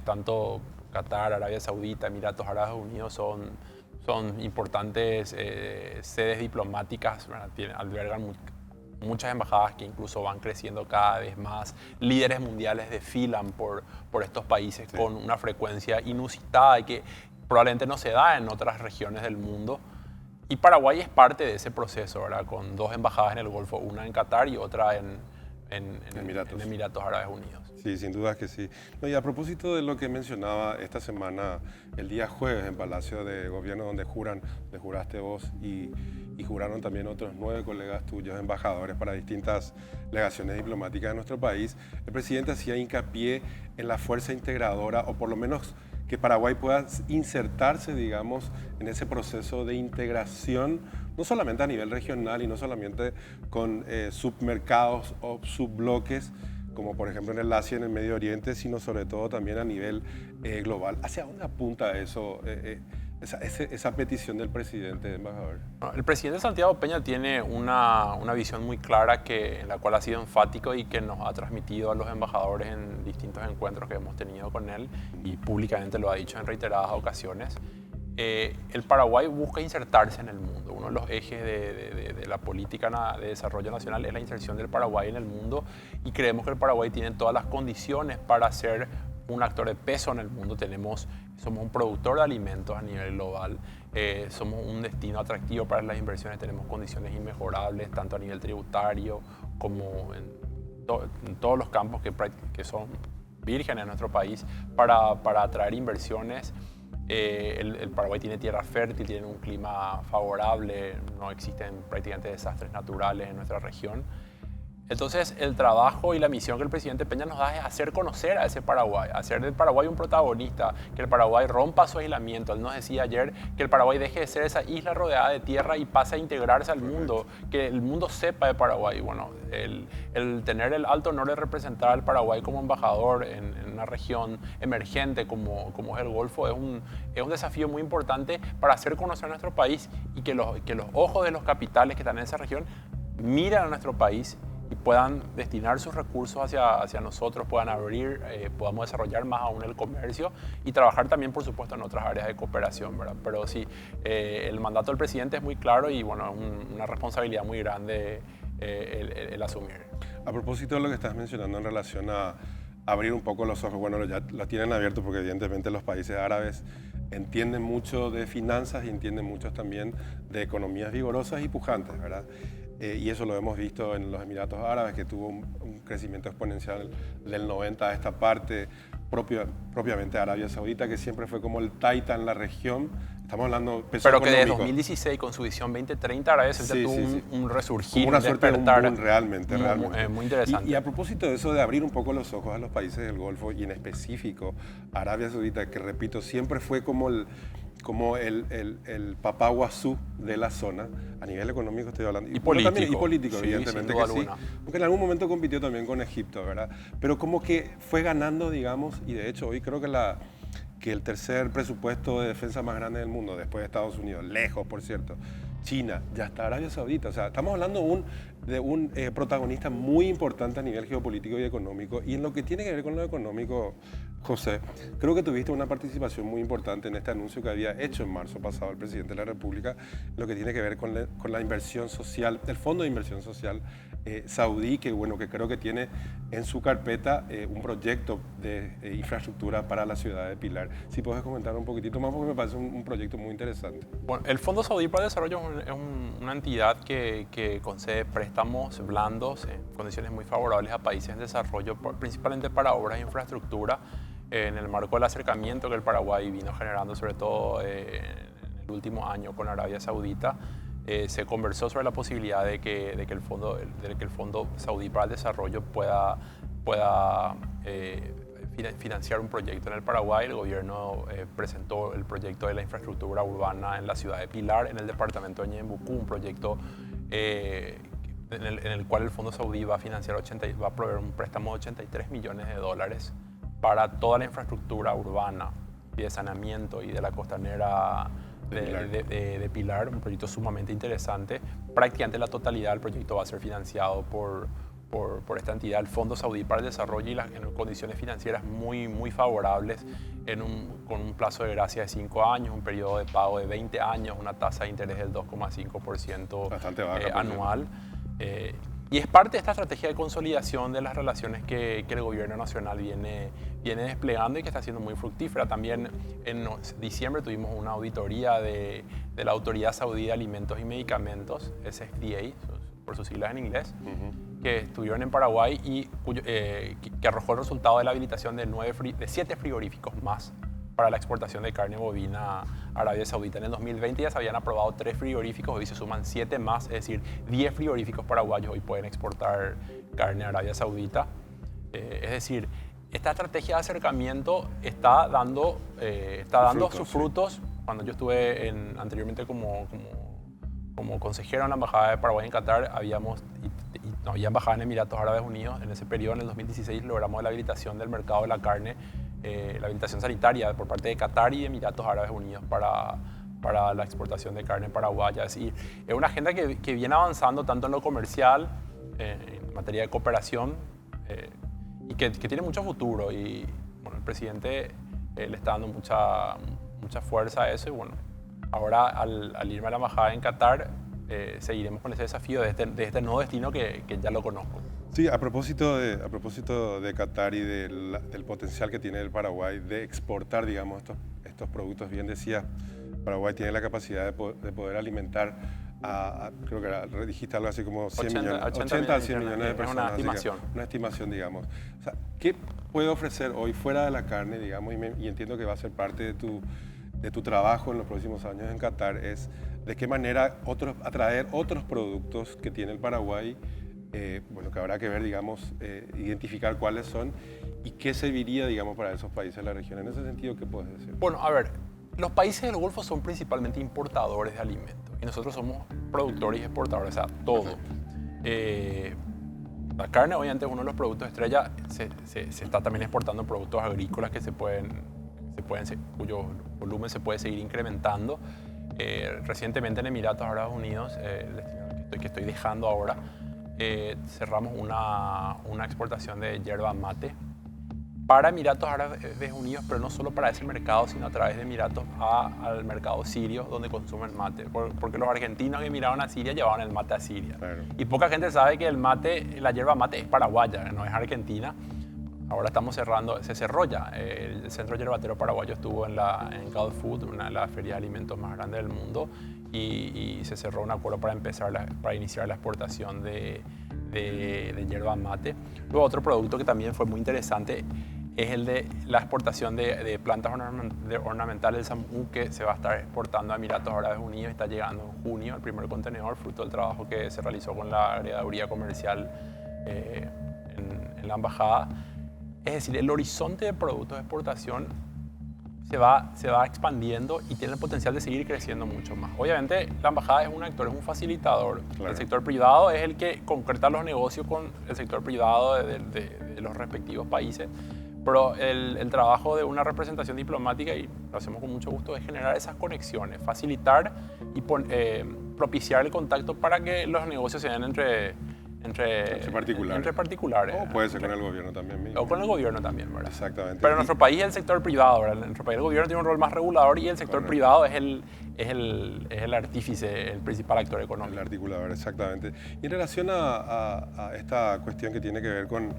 Tanto Qatar, Arabia Saudita, Emiratos Árabes Unidos son importantes sedes diplomáticas, albergan muchas embajadas que incluso van creciendo cada vez más. Líderes mundiales desfilan por estos países con una frecuencia inusitada y que probablemente no se da en otras regiones del mundo. Y Paraguay es parte de ese proceso, ¿verdad? Con 2 embajadas en el Golfo, una en Qatar y otra en Emiratos Árabes Unidos. Sí, sin duda que sí. No, y a propósito de lo que mencionaba esta semana, el día jueves en Palacio de Gobierno, donde juraste vos y juraron también otros 9 colegas tuyos, embajadores para distintas legaciones diplomáticas de nuestro país, el presidente hacía hincapié en la fuerza integradora, o por lo menos que Paraguay pueda insertarse, digamos, en ese proceso de integración, no solamente a nivel regional y no solamente con submercados o subbloques, como por ejemplo en el Asia y en el Medio Oriente, sino sobre todo también a nivel global. ¿Hacia dónde apunta eso? esa petición del presidente, embajador? El presidente Santiago Peña tiene una visión muy clara en la cual ha sido enfático y que nos ha transmitido a los embajadores en distintos encuentros que hemos tenido con él y públicamente lo ha dicho en reiteradas ocasiones. El Paraguay busca insertarse en el mundo. Uno de los ejes de la política de desarrollo nacional es la inserción del Paraguay en el mundo y creemos que el Paraguay tiene todas las condiciones para ser un actor de peso en el mundo. Somos un productor de alimentos a nivel global, somos un destino atractivo para las inversiones, tenemos condiciones inmejorables tanto a nivel tributario como en todos los campos que son vírgenes en nuestro país para atraer inversiones. El Paraguay tiene tierra fértil, tiene un clima favorable, no existen prácticamente desastres naturales en nuestra región. Entonces, el trabajo y la misión que el presidente Peña nos da es hacer conocer a ese Paraguay, hacer del Paraguay un protagonista, que el Paraguay rompa su aislamiento. Él nos decía ayer que el Paraguay deje de ser esa isla rodeada de tierra y pase a integrarse al mundo, que el mundo sepa de Paraguay. Bueno, el tener el alto honor de representar al Paraguay como embajador en una región emergente como es el Golfo es un desafío muy importante para hacer conocer a nuestro país y que los ojos de los capitales que están en esa región miren a nuestro país y puedan destinar sus recursos hacia nosotros, puedan abrir, podamos desarrollar más aún el comercio y trabajar también, por supuesto, en otras áreas de cooperación, ¿verdad? Pero sí, el mandato del presidente es muy claro y, bueno, una responsabilidad muy grande el asumir. A propósito de lo que estás mencionando en relación a abrir un poco los ojos, bueno, ya lo tienen abierto porque evidentemente los países árabes entienden mucho de finanzas y entienden mucho también de economías vigorosas y pujantes, ¿verdad? Y eso lo hemos visto en los Emiratos Árabes, que tuvo un crecimiento exponencial del 90 a esta parte, propiamente Arabia Saudita, que siempre fue como el Titan en la región. Estamos hablando peso Pero que económico. desde 2016, con su visión 2030, Arabia Saudita tuvo un resurgir, una suerte de despertar. un boom realmente. Muy interesante. Y a propósito de eso, de abrir un poco los ojos a los países del Golfo, y en específico Arabia Saudita, que repito, siempre fue como el papá guazú de la zona, a nivel económico estoy hablando. Y político. También, y político, Sí, evidentemente sin duda que sí. alguna. Aunque en algún momento compitió también con Egipto, ¿verdad? Pero como que fue ganando, digamos, y de hecho hoy creo que el tercer presupuesto de defensa más grande del mundo, después de Estados Unidos, lejos, por cierto, China, ya está Arabia Saudita. O sea, estamos hablando de un protagonista muy importante a nivel geopolítico y económico. Y en lo que tiene que ver con lo económico, José, creo que tuviste una participación muy importante en este anuncio que había hecho en marzo pasado el presidente de la República, lo que tiene que ver con la inversión social, el Fondo de Inversión Social saudí, que creo que tiene en su carpeta un proyecto de infraestructura para la ciudad de Pilar. Si puedes comentar un poquitito más, porque me parece un proyecto muy interesante. Bueno, el Fondo Saudí para el Desarrollo es una entidad que concede préstamos blandos en condiciones muy favorables a países en desarrollo, principalmente para obras de infraestructura, en el marco del acercamiento que el Paraguay vino generando, sobre todo en el último año con Arabia Saudita. Se conversó sobre la posibilidad de que el Fondo Saudí para el Desarrollo pueda financiar un proyecto en el Paraguay. El gobierno presentó el proyecto de la infraestructura urbana en la ciudad de Pilar, en el departamento de Ñembucú, un proyecto en el cual el Fondo Saudí va a proveer un préstamo de $83 millones para toda la infraestructura urbana y de saneamiento y de la costanera de Pilar, un proyecto sumamente interesante. Prácticamente la totalidad del proyecto va a ser financiado por esta entidad, el Fondo Saudí para el Desarrollo, y en condiciones financieras muy, muy favorables, con un plazo de gracia de 5 años, un periodo de pago de 20 años, una tasa de interés del 2,5% anual. Y es parte de esta estrategia de consolidación de las relaciones que el gobierno nacional viene desplegando y que está siendo muy fructífera. También en diciembre tuvimos una auditoría de la Autoridad Saudí de Alimentos y Medicamentos, SFDA, por sus siglas en inglés, que estuvieron en Paraguay y que arrojó el resultado de la habilitación de 7 frigoríficos más para la exportación de carne bovina a Arabia Saudita. En el 2020 ya se habían aprobado 3 frigoríficos, hoy se suman 7 más, es decir, 10 frigoríficos paraguayos hoy pueden exportar carne a Arabia Saudita. Es decir, esta estrategia de acercamiento está dando sus frutos. Cuando yo estuve anteriormente como consejero en la Embajada de Paraguay en Qatar, había embajada en Emiratos Árabes Unidos. En ese periodo, en el 2016, logramos la habilitación del mercado de la carne la habilitación sanitaria por parte de Qatar y de Emiratos Árabes Unidos para la exportación de carne paraguaya. Es decir, es una agenda que viene avanzando tanto en lo comercial, en materia de cooperación, y que tiene mucho futuro. Y bueno, el presidente le está dando mucha fuerza a eso. Y bueno, ahora al irme a la embajada en Qatar, seguiremos con ese desafío de este nuevo destino que ya lo conozco. Sí, a propósito de Qatar y del potencial que tiene el Paraguay de exportar, digamos, estos productos, bien decía, Paraguay tiene la capacidad de poder alimentar creo que dijiste algo así como 80 a 100 millones de personas. Es una estimación. Una estimación, digamos. O sea, ¿qué puede ofrecer hoy fuera de la carne, digamos, y entiendo que va a ser parte de tu trabajo en los próximos años en Qatar, es de qué manera atraer otros productos que tiene el Paraguay, bueno, que habrá que ver, digamos, identificar cuáles son y qué serviría, digamos, para esos países de la región. En ese sentido, ¿qué puedes decir? Bueno, a ver, los países del Golfo son principalmente importadores de alimentos y nosotros somos productores y exportadores, o sea, todo. La carne obviamente es uno de los productos estrella, se está también exportando productos agrícolas cuyo volumen se puede seguir incrementando. Recientemente en Emiratos Árabes Unidos, el destino que estoy dejando ahora, cerramos una exportación de yerba mate para Emiratos Árabes Unidos, pero no solo para ese mercado, sino a través de Emiratos al mercado sirio, donde consumen mate. Porque los argentinos que emigraron a Siria llevaban el mate a Siria. Claro. Y poca gente sabe que la yerba mate es paraguaya, no es argentina. Ahora estamos se cerró ya. El Centro Yerbatero Paraguayo estuvo en Gulf Food, una de las ferias de alimentos más grandes del mundo, y se cerró un acuerdo para iniciar la exportación de yerba mate. Luego otro producto que también fue muy interesante es el de la exportación de plantas ornamentales del SAMU, que se va a estar exportando a Emiratos Árabes Unidos. Está llegando en junio el primer contenedor, fruto del trabajo que se realizó con la agregaduría comercial en la embajada. Es decir, el horizonte de productos de exportación se va expandiendo y tiene el potencial de seguir creciendo mucho más. Obviamente, la embajada es un actor, es un facilitador. Claro. El sector privado es el que concreta los negocios con el sector privado de los respectivos países. Pero el trabajo de una representación diplomática, y lo hacemos con mucho gusto, es generar esas conexiones, facilitar y propiciar el contacto para que los negocios se den entre particulares. O puede ser con el gobierno también mismo. O con el gobierno también, ¿verdad? Exactamente. Pero en nuestro país es el sector privado, ¿verdad? En nuestro país el gobierno tiene un rol más regulador y el sector privado es el artífice, el principal actor económico. El articulador, exactamente. Y en relación a esta cuestión que tiene que ver con,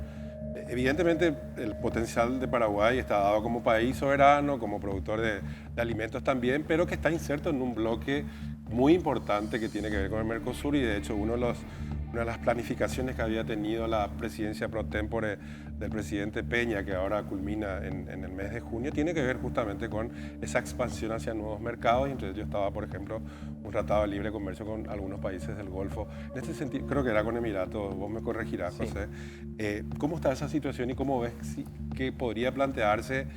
evidentemente, el potencial de Paraguay está dado como país soberano, como productor de alimentos también, pero que está inserto en un bloque muy importante que tiene que ver con el Mercosur, y de hecho una de las planificaciones que había tenido la presidencia pro tempore del presidente Peña, que ahora culmina en el mes de junio, tiene que ver justamente con esa expansión hacia nuevos mercados. Y entonces yo estaba, por ejemplo, un tratado de libre comercio con algunos países del Golfo. En este sentido, creo que era con Emiratos, vos me corregirás, sí. José. ¿Cómo está esa situación y cómo ves que podría plantearse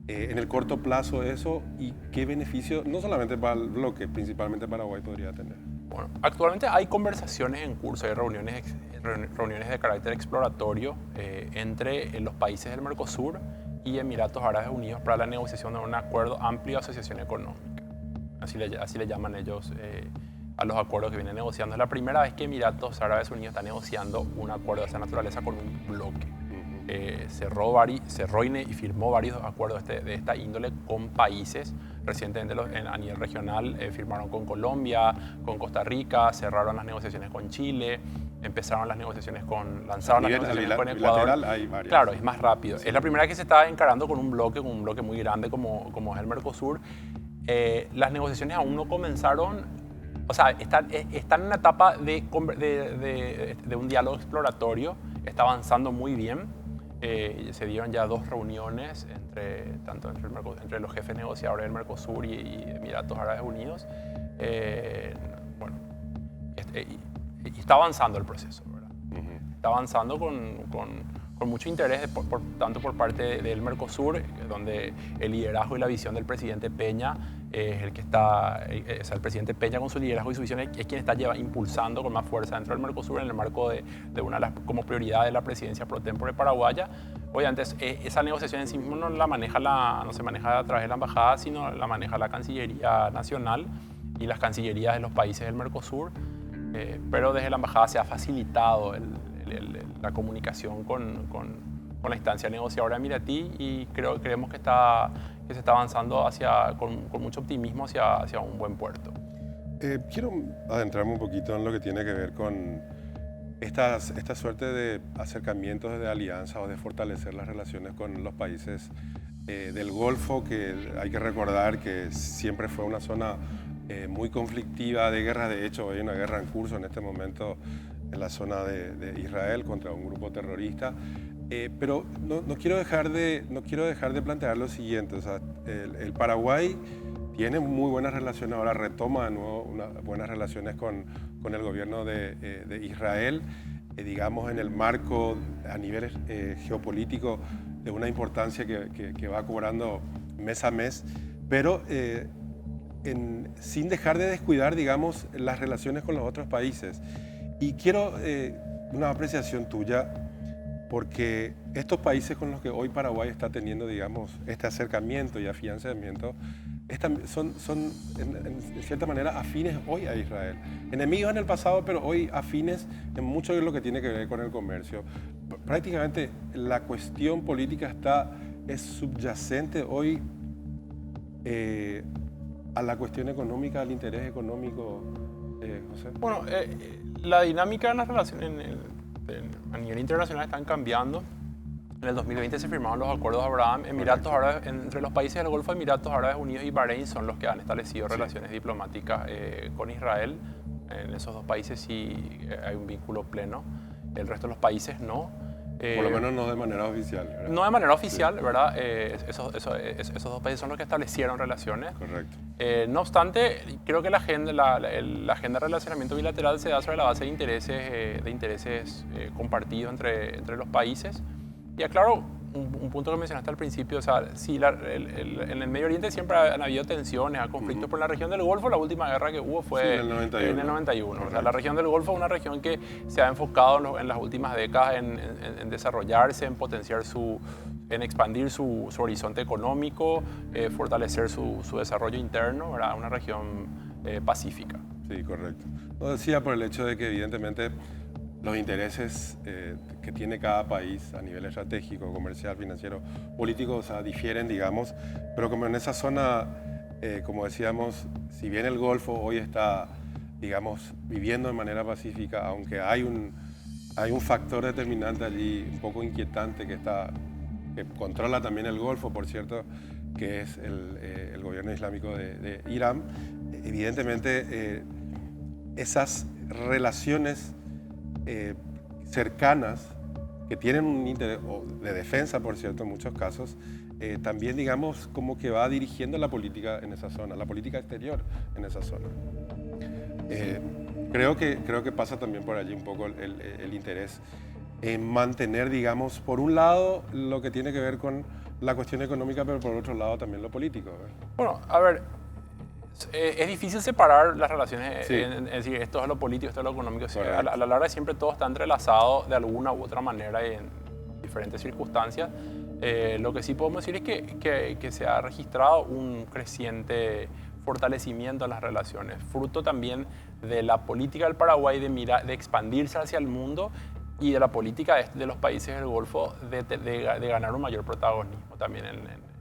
en el corto plazo eso, y qué beneficio, no solamente para el bloque, principalmente Paraguay, podría tener? Bueno, actualmente hay conversaciones en curso, hay reuniones de carácter exploratorio entre los países del Mercosur y Emiratos Árabes Unidos para la negociación de un acuerdo amplio de asociación económica. Así le llaman ellos a los acuerdos que vienen negociando. Es la primera vez que Emiratos Árabes Unidos está negociando un acuerdo de esa naturaleza con un bloque. Cerró y firmó varios acuerdos de esta índole con países. Recientemente a nivel regional firmaron con Colombia, con Costa Rica, cerraron las negociaciones con Chile, lanzaron las negociaciones con Ecuador. Hay varias. Claro, es más rápido. Sí. Es la primera vez que se está encarando con un bloque muy grande como es el Mercosur. Las negociaciones aún no comenzaron, o sea, están en una etapa de un diálogo exploratorio, está avanzando muy bien. Se dieron ya 2 reuniones entre los jefes negociadores del Mercosur y Emiratos Árabes Unidos. Y está avanzando el proceso, ¿verdad? Está avanzando con mucho interés, tanto por parte del Mercosur, donde el liderazgo y la visión del presidente Peña es el que está, el presidente Peña con su liderazgo y su visión es quien está impulsando con más fuerza dentro del Mercosur en el marco de como prioridad de la presidencia pro tempore paraguaya. obviamente esa negociación en sí misma no se maneja a través de la embajada, sino la maneja la Cancillería Nacional y las cancillerías de los países del Mercosur, pero desde la embajada se ha facilitado la comunicación con la instancia negociadora emiratí y creemos que se está avanzando con mucho optimismo hacia un buen puerto. Quiero adentrarme un poquito en lo que tiene que ver con esta suerte de acercamientos, de alianzas o de fortalecer las relaciones con los países del Golfo, que hay que recordar que siempre fue una zona muy conflictiva de guerra. De hecho, hay una guerra en curso en este momento en la zona de Israel contra un grupo terrorista. Pero no quiero dejar de plantear lo siguiente. O sea, el Paraguay tiene muy buenas relaciones, ahora retoma de nuevo buenas relaciones con el gobierno de Israel, digamos en el marco a nivel geopolítico de una importancia que va cobrando mes a mes, pero sin dejar de descuidar, digamos, las relaciones con los otros países. Y quiero una apreciación tuya, porque estos países con los que hoy Paraguay está teniendo, digamos, este acercamiento y afianzamiento, son en cierta manera afines hoy a Israel. Enemigos en el pasado, pero hoy afines en mucho de lo que tiene que ver con el comercio. Prácticamente la cuestión política es subyacente hoy a la cuestión económica, al interés económico, José. Bueno, la dinámica de las relaciones a nivel internacional están cambiando. En el 2020 se firmaron los acuerdos de Abraham. Entre los países del Golfo, Emiratos Árabes Unidos y Bahrein son los que han establecido relaciones diplomáticas con Israel. En esos dos países sí hay un vínculo pleno. El resto de los países no. Por lo menos no de manera oficial, ¿verdad? No de manera oficial, sí. ¿Verdad? Esos dos países son los que establecieron relaciones. Correcto. No obstante, creo que la agenda de relacionamiento bilateral se da sobre la base de intereses compartidos entre los países. Y aclaro un punto que mencionaste al principio, o sea, sí, en el Medio Oriente siempre han habido tensiones, conflictos, pero en la región del Golfo la última guerra que hubo fue en el 91. O sea, la región del Golfo es una región que se ha enfocado en las últimas décadas en desarrollarse, en potenciar en expandir su horizonte económico, fortalecer su desarrollo interno, ¿verdad? Una región pacífica. Sí, correcto. Lo decía por el hecho de que evidentemente los intereses que tiene cada país a nivel estratégico, comercial, financiero, político, o sea, difieren, digamos, pero como en esa zona, como decíamos, si bien el Golfo hoy está, digamos, viviendo de manera pacífica, aunque hay un factor determinante allí, un poco inquietante, que controla también el Golfo, por cierto, que es el gobierno islámico de Irán, evidentemente esas relaciones cercanas, que tienen un interés de defensa, por cierto, en muchos casos, también, digamos, como que va dirigiendo la política en esa zona, la política exterior en esa zona. Creo que pasa también por allí un poco el interés en mantener, digamos, por un lado lo que tiene que ver con la cuestión económica, pero por otro lado también lo político. Bueno, a ver, es difícil separar las relaciones, sí. Es decir, esto es lo político, esto es lo económico. Correcto. A la larga siempre todo está entrelazado de alguna u otra manera y en diferentes circunstancias. Lo que sí podemos decir es que se ha registrado un creciente fortalecimiento en las relaciones, fruto también de la política del Paraguay de expandirse hacia el mundo y de la política de los países del Golfo de ganar un mayor protagonismo también en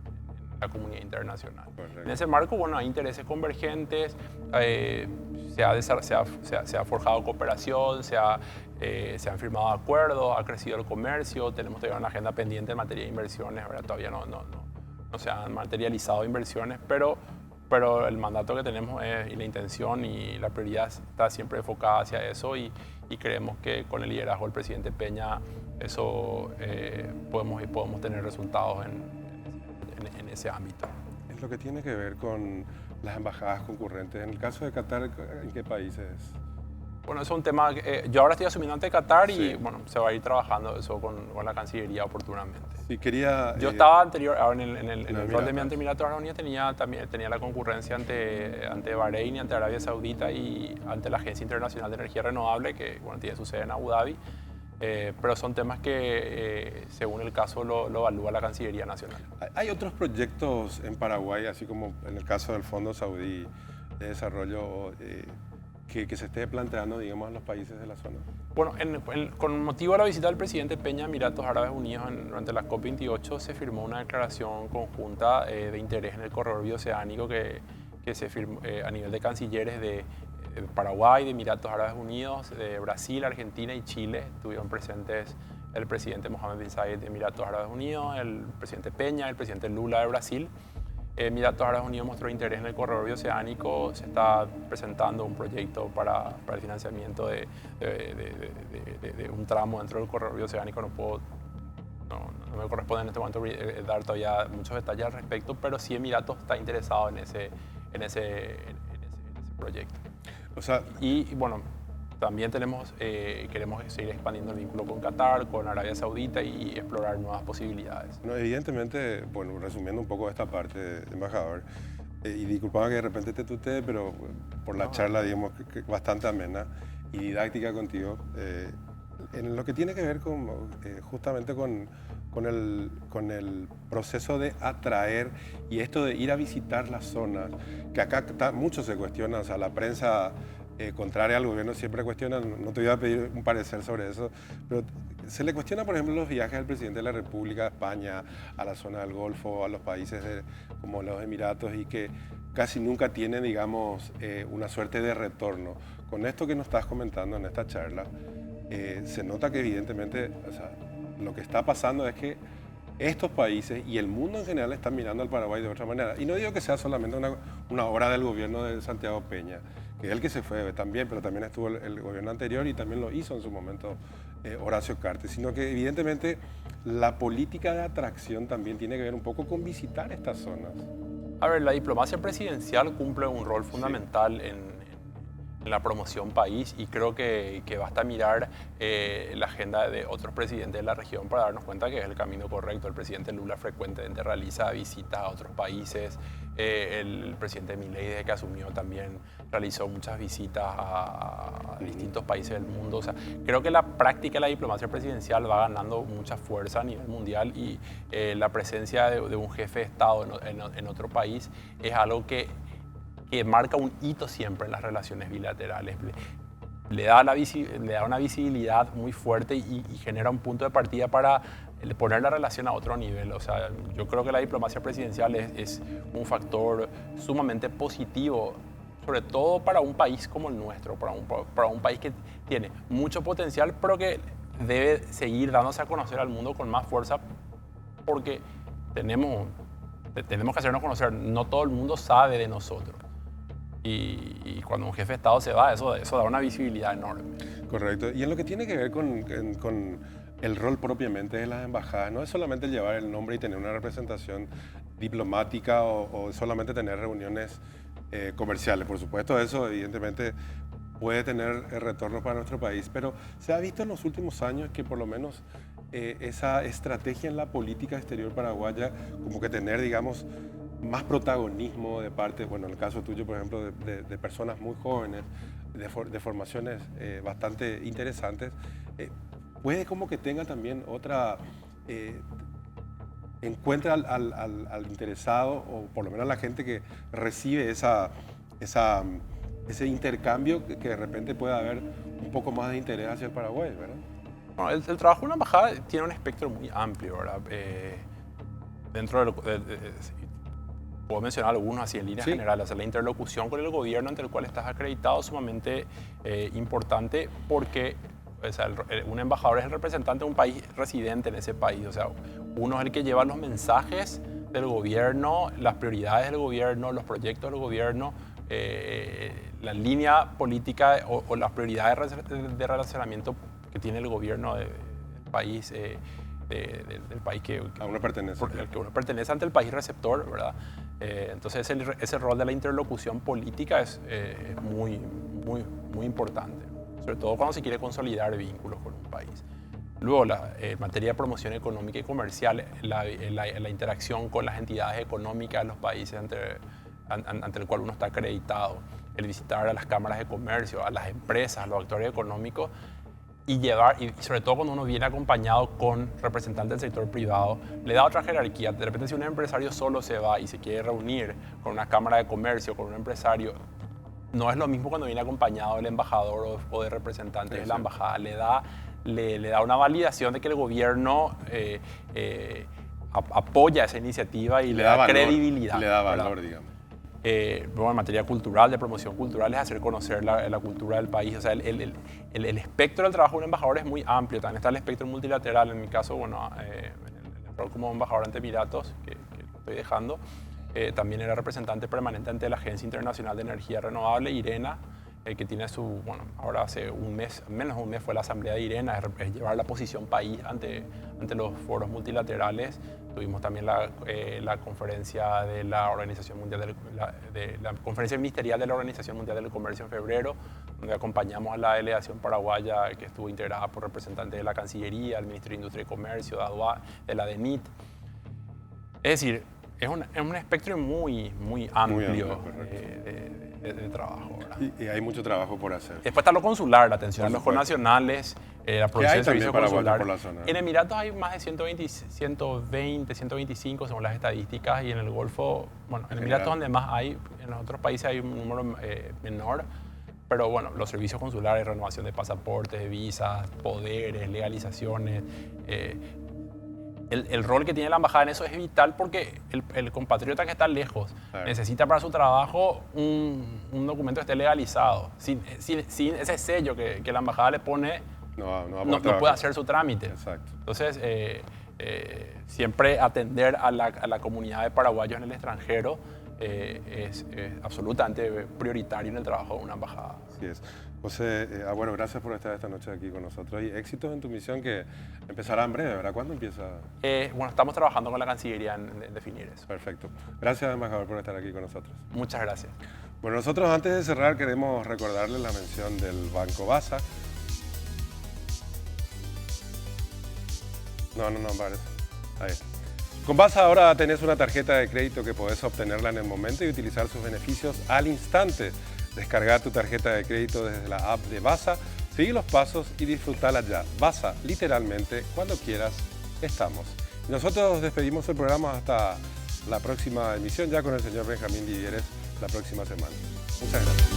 la comunidad internacional. Correcto. En ese marco, bueno, hay intereses convergentes, se ha forjado cooperación, se han firmado acuerdos, ha crecido el comercio, tenemos todavía una agenda pendiente en materia de inversiones, ¿verdad? Todavía no se han materializado inversiones, pero el mandato que tenemos y la intención y la prioridad está siempre enfocada hacia eso y creemos que con el liderazgo del presidente Peña eso podemos tener resultados en ese ámbito. Es lo que tiene que ver con las embajadas concurrentes. En el caso de Qatar, ¿en qué países? Bueno, eso es un tema que yo ahora estoy asumiendo ante Qatar y Sí. bueno, se va a ir trabajando eso con la Cancillería oportunamente. Sí, quería... Yo estaba anterior, ahora en el Emiratos. rol de mi ante Emiratos Árabes Unidos tenía la concurrencia ante Bahrein y ante Arabia Saudita y ante la Agencia Internacional de Energía Renovable, que bueno, tiene su sede en Abu Dhabi. pero son temas que, según el caso, lo evalúa la Cancillería Nacional. ¿Hay otros proyectos en Paraguay, así como en el caso del Fondo Saudí de Desarrollo, que se esté planteando, digamos, en los países de la zona? Bueno, con motivo de la visita del presidente Peña a Emiratos Árabes Unidos durante la COP28 se firmó una declaración conjunta de interés en el corredor bioceánico que se firmó a nivel de cancilleres de Paraguay, de Emiratos Árabes Unidos, de Brasil, Argentina y Chile. Estuvieron presentes el presidente Mohammed bin Zayed de Emiratos Árabes Unidos, el presidente Peña, el presidente Lula de Brasil. Emiratos Árabes Unidos mostró interés en el corredor bioceánico. Se está presentando un proyecto para el financiamiento de un tramo dentro del corredor bioceánico. No me corresponde en este momento dar todavía muchos detalles al respecto, pero sí Emiratos está interesado en ese proyecto. O sea, y bueno, también queremos seguir expandiendo el vínculo con Qatar, con Arabia Saudita y explorar nuevas posibilidades. no, evidentemente, bueno, resumiendo un poco esta parte, embajador, y disculpame que de repente te tutee, pero por la charla, digamos, que bastante amena y didáctica contigo, en lo que tiene que ver justamente con el proceso de atraer y esto de ir a visitar las zonas, que acá mucho se cuestiona, o sea, la prensa contraria al gobierno siempre cuestiona, no te voy a pedir un parecer sobre eso, pero se le cuestiona, por ejemplo, los viajes del presidente de la República a España, a la zona del Golfo, a los países como los Emiratos, y que casi nunca tiene, digamos, una suerte de retorno. Con esto que nos estás comentando en esta charla, se nota que evidentemente, o sea, lo que está pasando es que estos países y el mundo en general están mirando al Paraguay de otra manera. Y no digo que sea solamente una obra del gobierno de Santiago Peña, que es el que se fue también, pero también estuvo el gobierno anterior y también lo hizo en su momento Horacio Cartes, sino que evidentemente la política de atracción también tiene que ver un poco con visitar estas zonas. A ver, la diplomacia presidencial cumple un rol fundamental en la promoción país y creo que basta mirar la agenda de otros presidentes de la región para darnos cuenta que es el camino correcto. El presidente Lula frecuentemente realiza visitas a otros países, el presidente Milei desde que asumió también realizó muchas visitas a distintos países del mundo. O sea, creo que la práctica de la diplomacia presidencial va ganando mucha fuerza a nivel mundial y la presencia de un jefe de Estado en otro país es algo que marca un hito siempre en las relaciones bilaterales. Le da una visibilidad muy fuerte y genera un punto de partida para poner la relación a otro nivel. O sea, yo creo que la diplomacia presidencial es un factor sumamente positivo, sobre todo para un país como el nuestro, para un país que tiene mucho potencial, pero que debe seguir dándose a conocer al mundo con más fuerza, porque tenemos que hacernos conocer. No todo el mundo sabe de nosotros. Y cuando un jefe de Estado se va, eso da una visibilidad enorme. Correcto. Y en lo que tiene que ver con el rol propiamente de las embajadas, no es solamente llevar el nombre y tener una representación diplomática o solamente tener reuniones comerciales. Por supuesto, eso evidentemente puede tener retorno para nuestro país, pero se ha visto en los últimos años que por lo menos esa estrategia en la política exterior paraguaya, como que tener, digamos, más protagonismo de parte, bueno, en el caso tuyo, por ejemplo, de personas muy jóvenes, de formaciones bastante interesantes, puede como que tenga también otra, encuentra al interesado, o por lo menos a la gente que recibe ese intercambio, que de repente pueda haber un poco más de interés hacia el Paraguay, ¿verdad? Bueno, el trabajo de una embajada tiene un espectro muy amplio, ¿verdad? Dentro puedo mencionar algunos así en líneas generales. O sea, la interlocución con el gobierno ante el cual estás acreditado es sumamente importante porque, o sea, un embajador es el representante de un país residente en ese país. O sea, uno es el que lleva los mensajes del gobierno, las prioridades del gobierno, los proyectos del gobierno, la línea política o las prioridades de relacionamiento que tiene el gobierno del país. Del país que uno pertenece. Al que uno pertenece ante el país receptor, ¿verdad? Entonces ese rol de la interlocución política es muy, muy, muy importante, sobre todo cuando se quiere consolidar vínculos con un país. Luego, en materia de promoción económica y comercial, la interacción con las entidades económicas de los países ante el cual uno está acreditado, el visitar a las cámaras de comercio, a las empresas, a los actores económicos, y sobre todo cuando uno viene acompañado con representantes del sector privado, le da otra jerarquía. De repente, si un empresario solo se va y se quiere reunir con una cámara de comercio, con un empresario, no es lo mismo cuando viene acompañado del embajador o de representantes de la embajada. Le da una validación de que el gobierno apoya esa iniciativa y le da valor, credibilidad. Le da valor, digamos. Bueno, en materia cultural, de promoción cultural, es hacer conocer la cultura del país. O sea, el espectro del trabajo de un embajador es muy amplio. También está el espectro multilateral. En mi caso, bueno, en el rol como embajador ante Emiratos, que lo estoy dejando, también era representante permanente ante la Agencia Internacional de Energía Renovable, IRENA, que tiene ahora hace menos de un mes fue la asamblea de IRENA, es llevar la posición país ante los foros multilaterales. Tuvimos también la conferencia de la Organización Mundial la conferencia ministerial de la Organización Mundial del Comercio en febrero, donde acompañamos a la delegación paraguaya que estuvo integrada por representantes de la Cancillería, el Ministerio de Industria y Comercio, de la DENIT. Es decir, es un espectro muy amplio de trabajo, ¿verdad? Y hay mucho trabajo por hacer. Después está lo consular, la atención a los connacionales, la provisión de servicios consulares. Por la zona? En Emiratos hay más de 120, 125 según las estadísticas, y en el Golfo, bueno, en Emiratos donde más hay, en los otros países hay un número menor, pero bueno, los servicios consulares, renovación de pasaportes, de visas, poderes, legalizaciones, el rol que tiene la embajada en eso es vital porque el compatriota que está lejos necesita para su trabajo un documento que esté legalizado. Sin ese sello que la embajada le pone, no puede hacer su trámite. Exacto. Entonces, siempre atender a la comunidad de paraguayos en el extranjero es absolutamente prioritario en el trabajo de una embajada. Así es. José, bueno, gracias por estar esta noche aquí con nosotros y éxitos en tu misión que empezará en breve, ¿verdad? ¿Cuándo empieza? Bueno, estamos trabajando con la Cancillería en definir eso. Perfecto. Gracias, embajador, por estar aquí con nosotros. Muchas gracias. Bueno, nosotros antes de cerrar queremos recordarles la mención del Banco Basa. No, vale. Ahí. Con Basa ahora tenés una tarjeta de crédito que podés obtenerla en el momento y utilizar sus beneficios al instante. Descarga tu tarjeta de crédito desde la app de Basa, sigue los pasos y disfrutala ya. Basa, literalmente, cuando quieras, estamos. Y nosotros despedimos el programa hasta la próxima emisión, ya con el señor Benjamín Divieres la próxima semana. Muchas gracias.